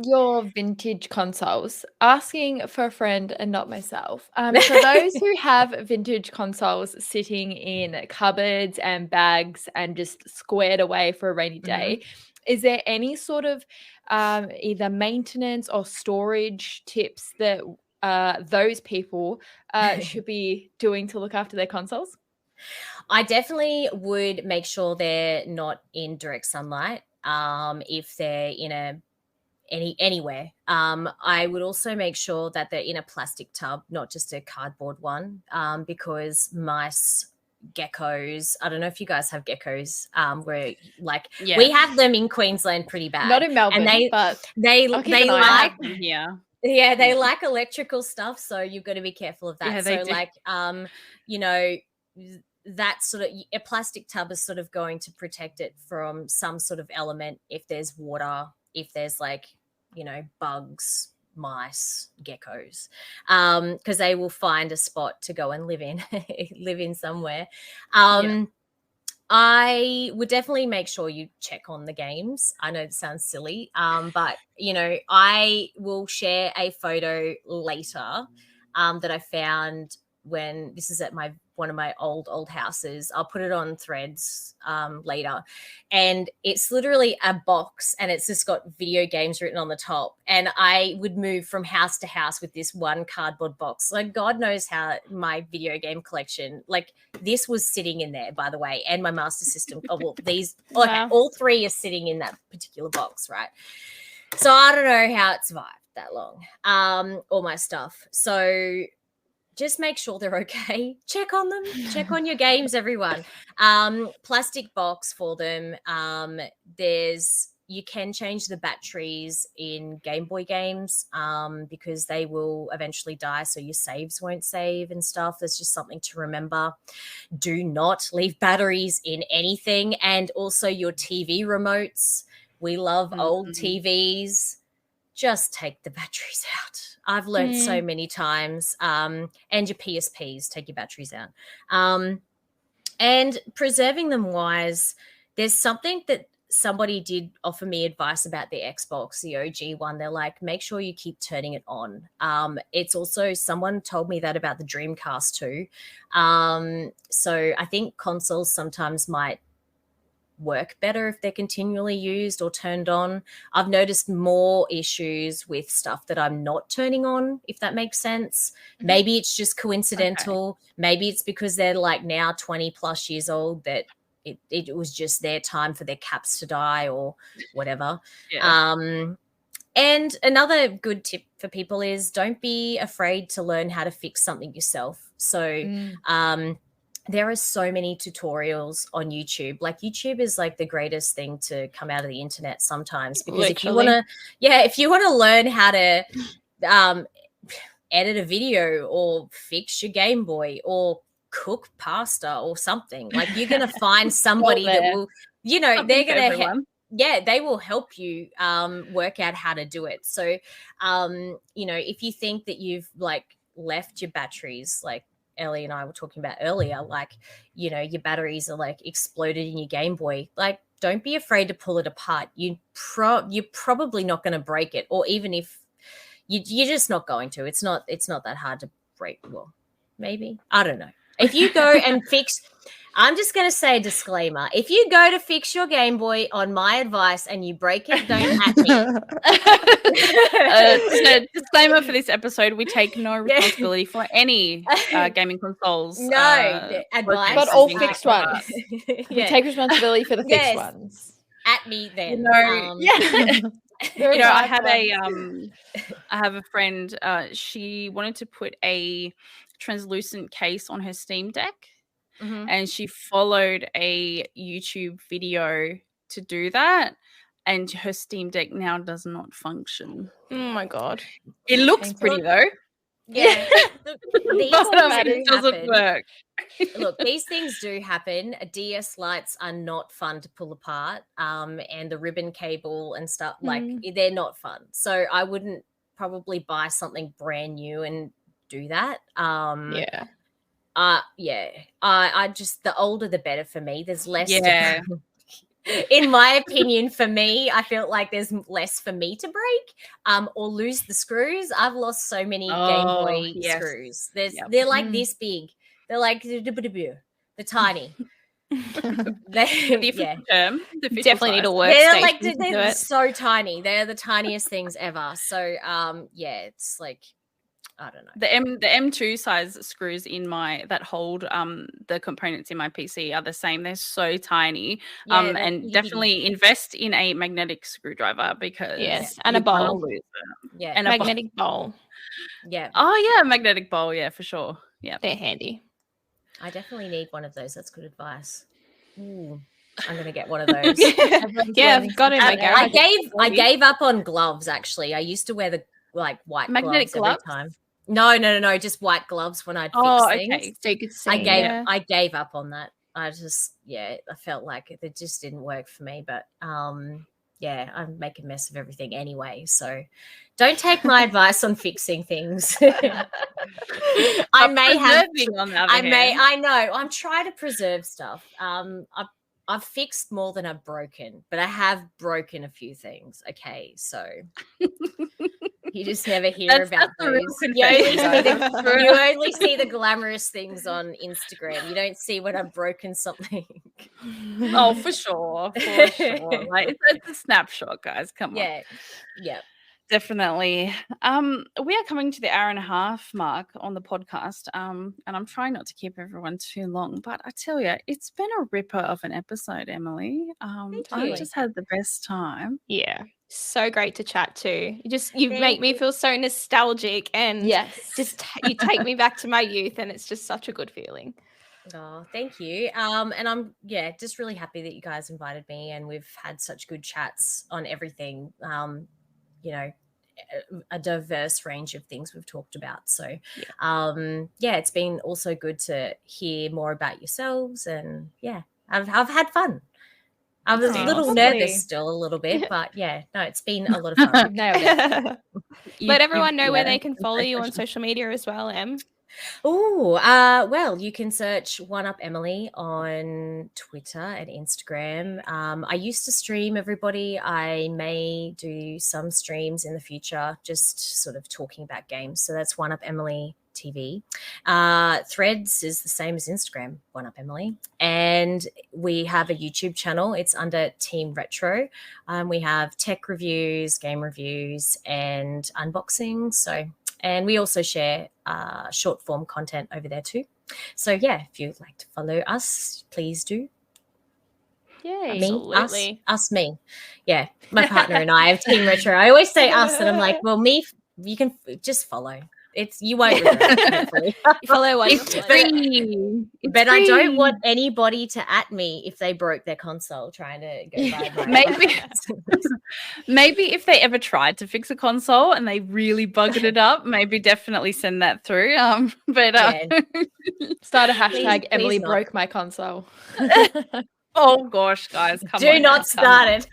your vintage consoles, asking for a friend and not myself. For those who have vintage consoles sitting in cupboards and bags and just squared away for a rainy day, is there any sort of either maintenance or storage tips that those people should be doing to look after their consoles? I definitely would make sure they're not in direct sunlight. If they're in anywhere. I would also make sure that they're in a plastic tub, not just a cardboard one, because mice, geckos, I don't know if you guys have geckos, where like we have them in Queensland pretty bad. Not in Melbourne, and but they like they like electrical stuff, so you've got to be careful of that. So like that sort of a plastic tub is sort of going to protect it from some sort of element if there's water, if there's like bugs, mice, geckos, because they will find a spot to go and live in somewhere. I would definitely make sure you check on the games. I know it sounds silly, but I will share a photo later that I found when this is at one of my old houses. I'll put it on Threads later, and it's literally a box, and it's just got video games written on the top. And I would move from house to house with this one cardboard box. Like God knows how my video game collection, like this was sitting in there, by the way, and my Master System. All 3 are sitting in that particular box, right? So I don't know how it survived that long. All my stuff. So just make sure they're okay. Check on them. Check on your games, everyone. Plastic box for them. You can change the batteries in Game Boy games because they will eventually die, so your saves won't save and stuff. There's just something to remember. Do not leave batteries in anything. And also your TV remotes. We love old TVs. just take the batteries out. I've learned so many times. And your PSPs, take your batteries out. And preserving them wise, there's something that somebody did offer me advice about the Xbox, the OG one. They're like, make sure you keep turning it on. It's also, someone told me that about the Dreamcast too. So I think consoles sometimes might work better if they're continually used or turned on. I've noticed more issues with stuff that I'm not turning on, if that makes sense. Maybe it's just coincidental. Okay. Maybe it's because they're like now 20 plus years old that it was just their time for their caps to die or whatever. Yeah. And another good tip for people is don't be afraid to learn how to fix something yourself. So there are so many tutorials on YouTube. Like YouTube is like the greatest thing to come out of the internet sometimes, because if you want to learn how to edit a video or fix your Game Boy or cook pasta or something, like you're going to find somebody that will, you know, they're going to they will help you work out how to do it. So, you know, if you think that you've like left your batteries, like Ellie and I were talking about earlier, like, you know, your batteries are like exploded in your Game Boy, like don't be afraid to pull it apart. You're probably not going to break it, or even if you're just not going to. It's not that hard to break. Well, maybe, I don't know. If you go and fix, I'm just going to say a disclaimer. If you go to fix your Game Boy on my advice and you break it, don't at me. Disclaimer for this episode, we take no responsibility for any gaming consoles. No, advice. But all fixed ones. We take responsibility for the fixed ones. At me then. You know, you know, I have a friend, she wanted to put a translucent case on her Steam Deck. And she followed a YouTube video to do that, and her Steam Deck now does not function. Oh my god! It looks pretty though. Yeah, it doesn't work. Look, these things do happen. DS lights are not fun to pull apart, and the ribbon cable and stuff, like they're not fun. So I wouldn't probably buy something brand new and do that. I just, the older the better for me. There's less in my opinion, for me, I feel like there's less for me to break or lose the screws. I've lost so many Game Boy screws. They're like this big. They're like they're tiny. Term, definitely need a workstation. They're like they're so tiny. They're the tiniest things ever. So it's like, I don't know. The M2 size screws in that hold the components in my PC are the same. They're so tiny. And definitely invest in a magnetic screwdriver, because and a bowl. And a magnetic bowl. Yeah. Oh yeah, magnetic bowl. Yeah, for sure. Yeah, they're handy. I definitely need one of those. That's good advice. Ooh, I'm gonna get one of those. I've got it in my garage. I gave up on gloves. Actually, I used to wear the white magnetic gloves every time. No, just white gloves when I'd fix things. So you could see. I gave up on that. I just I felt like it just didn't work for me. But I make a mess of everything anyway. So don't take my advice on fixing things. I know. I'm trying to preserve stuff. I've fixed more than I've broken, but I have broken a few things. Okay, so you just never hear about those. You only see the glamorous things on Instagram. You don't see when I've broken something. Oh, for sure. Like, it's a snapshot, guys. Come on. Yeah. Definitely. We are coming to the hour and a half mark on the podcast, and I'm trying not to keep everyone too long, but I tell you, it's been a ripper of an episode, Emily. I just had the best time. Yeah, so great to chat to. You make me feel so nostalgic, and you take me back to my youth, and it's just such a good feeling. Oh, thank you. And I'm just really happy that you guys invited me, and we've had such good chats on everything. You know, a diverse range of things we've talked about. So, it's been also good to hear more about yourselves, and I've had fun. I was a Oh, little lovely. nervous still a little bit, but yeah, no, it's been a lot of fun. You've nailed it. Let everyone know where yeah, they can follow great you on question. social media as well, Em. Oh, well, you can search 1upemily on Twitter and Instagram. I used to stream, everybody. I may do some streams in the future, just sort of talking about games. So that's 1upemily TV. Threads is the same as Instagram, 1upemily. And we have a YouTube channel. It's under Team Retro. We have tech reviews, game reviews, and unboxing. And we also share short form content over there too. So yeah, if you'd like to follow us, please do. Yay. Absolutely. Us, me. Yeah, my partner and I have Team Retro. I always say us, and I'm like, well, me, you can just follow. You won't regret it, hopefully. You follow what It's free. But I don't want anybody to at me if they broke their console trying to go buy my Maybe if they ever tried to fix a console and they really bugged it up, maybe definitely send that through. But Start a hashtag Please Emily not. broke my console. oh gosh, guys, come on. do not start it.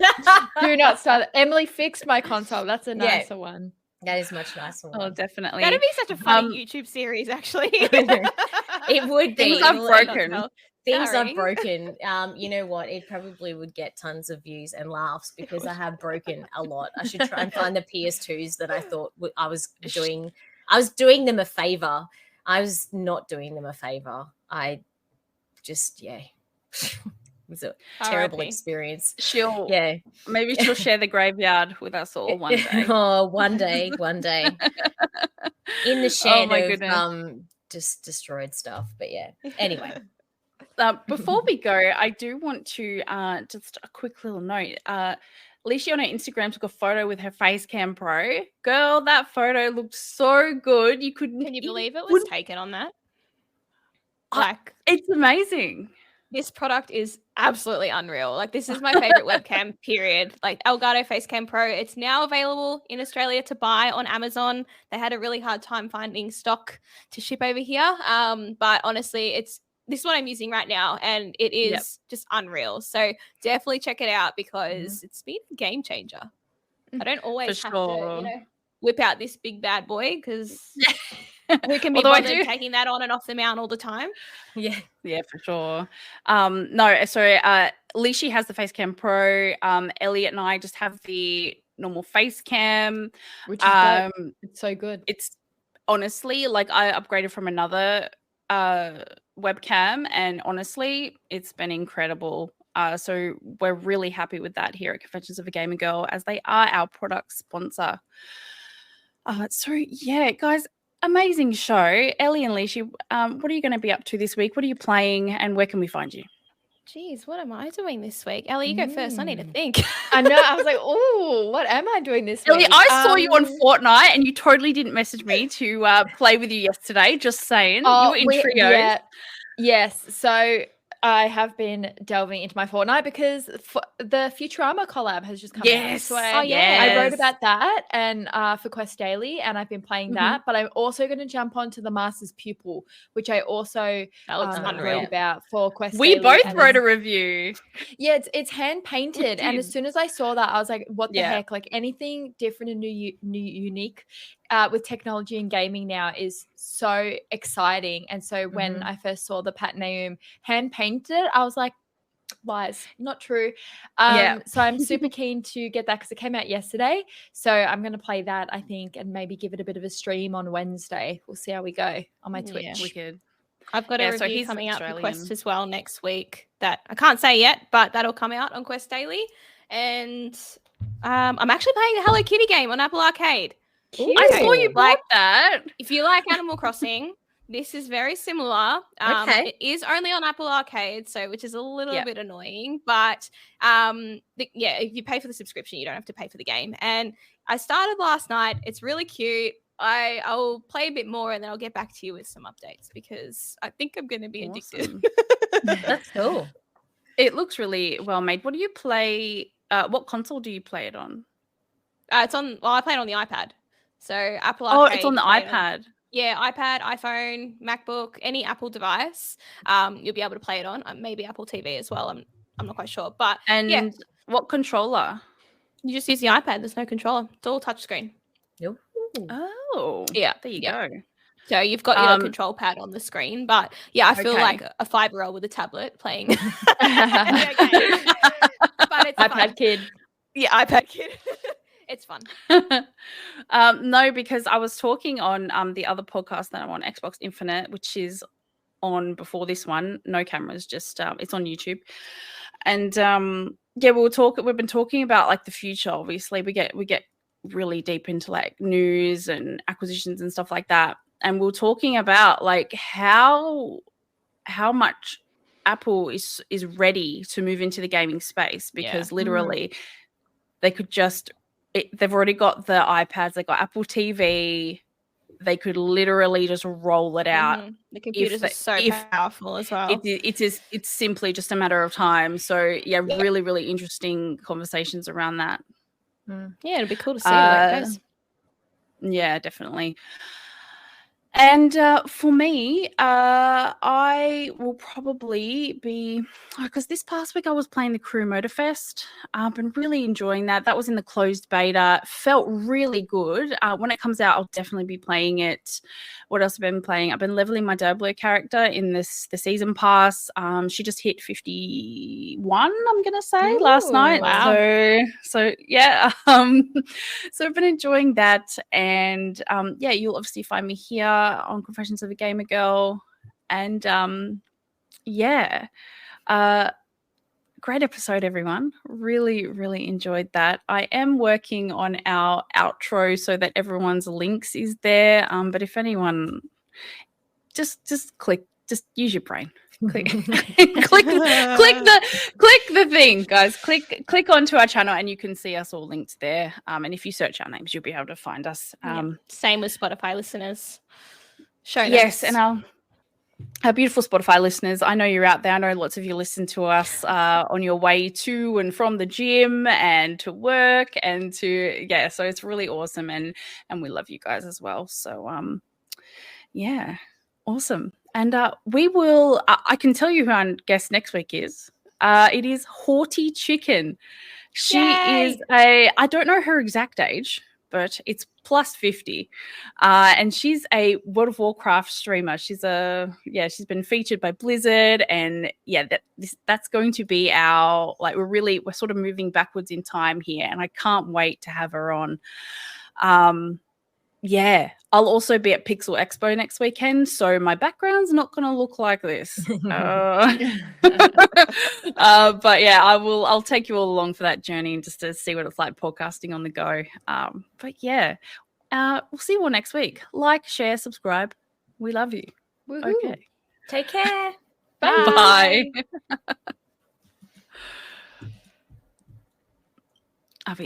Do not start it. Emily fixed my console. That's a Yeah. nicer one. That is much nicer. Oh, definitely. That'd be such a funny YouTube series, actually. It would be. Things are broken. Things are Sorry. broken. You know what? It probably would get tons of views and laughs because I have broken a lot. I should try and find the PS2s that I thought I was doing. I was doing them a favor. I was not doing them a favor. I just, yeah. It was a terrible R.I.P. experience. Yeah. Maybe she'll share the graveyard with us all one day. Oh, one day. In the shed my of goodness. just destroyed stuff. But yeah. Anyway. Before we go, I do want to just a quick little note. Leaney on her Instagram took a photo with her Facecam Pro. Girl, that photo looked so good. Can you believe it was taken on that? Like, it's amazing. this product is absolutely unreal. Like, this is my favorite webcam, period. Like, Elgato Facecam Pro. It's now available in Australia to buy on Amazon. They had a really hard time finding stock to ship over here. But honestly, this is what I'm using right now, and it is just unreal. So definitely check it out because it's been a game changer. I don't always have to, whip out this big bad boy because we can be bothered taking that on and off the mount all the time. Yeah, for sure. Leaney has the Facecam Pro. Elliot and I just have the normal Facecam, which is it's so good. It's honestly like I upgraded from another webcam, and honestly, it's been incredible. So we're really happy with that here at Confessions of a Gamer Girl, as they are our product sponsor. So yeah, guys. Amazing show. Ellie and Leaney, what are you going to be up to this week? What are you playing and where can we find you? Jeez, what am I doing this week? Ellie, you go first. I need to think. I know. I was like, oh, what am I doing this Ellie, week? I saw you on Fortnite and you totally didn't message me to play with you yesterday. Just saying. You were in trios. Yeah. Yes. So I have been delving into my Fortnite because the Futurama collab has just come out. So I wrote about that and for Quest Daily, and I've been playing that. But I'm also going to jump onto the Master's Pupil, which I also wrote about for Quest Daily. We both wrote a review. Yeah, it's hand painted, and as soon as I saw that, I was like, "What the heck?" Like anything different and new, unique. With technology and gaming now is so exciting. And so when I first saw the Pat Naum hand painted, I was like, lies, not true. So I'm super keen to get that because it came out yesterday. So I'm going to play that, I think, and maybe give it a bit of a stream on Wednesday. We'll see how we go on my Twitch. Yeah, wicked. I've got a review coming out for Quest as well next week that I can't say yet, but that'll come out on Quest Daily. And I'm actually playing the Hello Kitty game on Apple Arcade. Cute. I saw you like that. If you like Animal Crossing, this is very similar. It is only on Apple Arcade, which is a little bit annoying. But if you pay for the subscription, you don't have to pay for the game. And I started last night. It's really cute. I'll play a bit more and then I'll get back to you with some updates because I think I'm going to be addicted. That's cool. It looks really well made. What do you play? What console do you play it on? I play it on the iPad. So Apple Arcade. Oh, it's on the iPad. iPad, iPhone, MacBook, any Apple device. You'll be able to play it on. Maybe Apple TV as well. I'm not quite sure. But And what controller? you just use the iPad. There's no controller. It's all touchscreen. Oh, Yeah, there you go. So you've got your control pad on the screen, but yeah, I feel like a 5-year-old with a tablet playing video game. But it's iPad fun. kid. Yeah, iPad kid. It's fun. No, because I was talking on the other podcast that I'm on, Xbox Infinite, which is on before this one. No cameras, just it's on YouTube. And we've been talking about like the future. Obviously, we get really deep into like news and acquisitions and stuff like that. And we're talking about like how much Apple is ready to move into the gaming space, because literally they could just they've already got the iPads, they got Apple TV, they could literally just roll it out. The computers are so powerful as well. It's simply just a matter of time. So really, really interesting conversations around that. Yeah, it'll be cool to see where it goes. Yeah, definitely. And for me, I will probably be, because this past week I was playing the Crew Motorfest. I've been really enjoying that. That was in the closed beta. Felt really good. When it comes out, I'll definitely be playing it. What else have I been playing? I've been leveling my Diablo character in the season pass. She just hit 51, I'm going to say, last night. Wow. So yeah. So I've been enjoying that. And you'll obviously find me here on Confessions of a Gamer Girl. And great episode, everyone. Really, really enjoyed that. I am working on our outro so that everyone's links is there. But if anyone, just use your brain. Click the thing, guys. Click onto our channel and you can see us all linked there. And if you search our names, you'll be able to find us. Same with Spotify listeners. Show notes. Yes, and our beautiful Spotify listeners, I know you're out there. I know lots of you listen to us on your way to and from the gym and to work and to, so it's really awesome, and we love you guys as well. So, awesome. And we will, I can tell you who our guest next week is. It is Haughty Chicken. She is I don't know her exact age, but it's plus 50. And she's a World of Warcraft streamer. She's she's been featured by Blizzard, and that's going to be our, like, we're sort of moving backwards in time here, and I can't wait to have her on. I'll also be at Pixel Expo next weekend, so my background's not going to look like this. But I'll take you all along for that journey and just to see what it's like podcasting on the go. We'll see you all next week. Like, share, subscribe. We love you. Woo-hoo. Okay. Take care. Bye.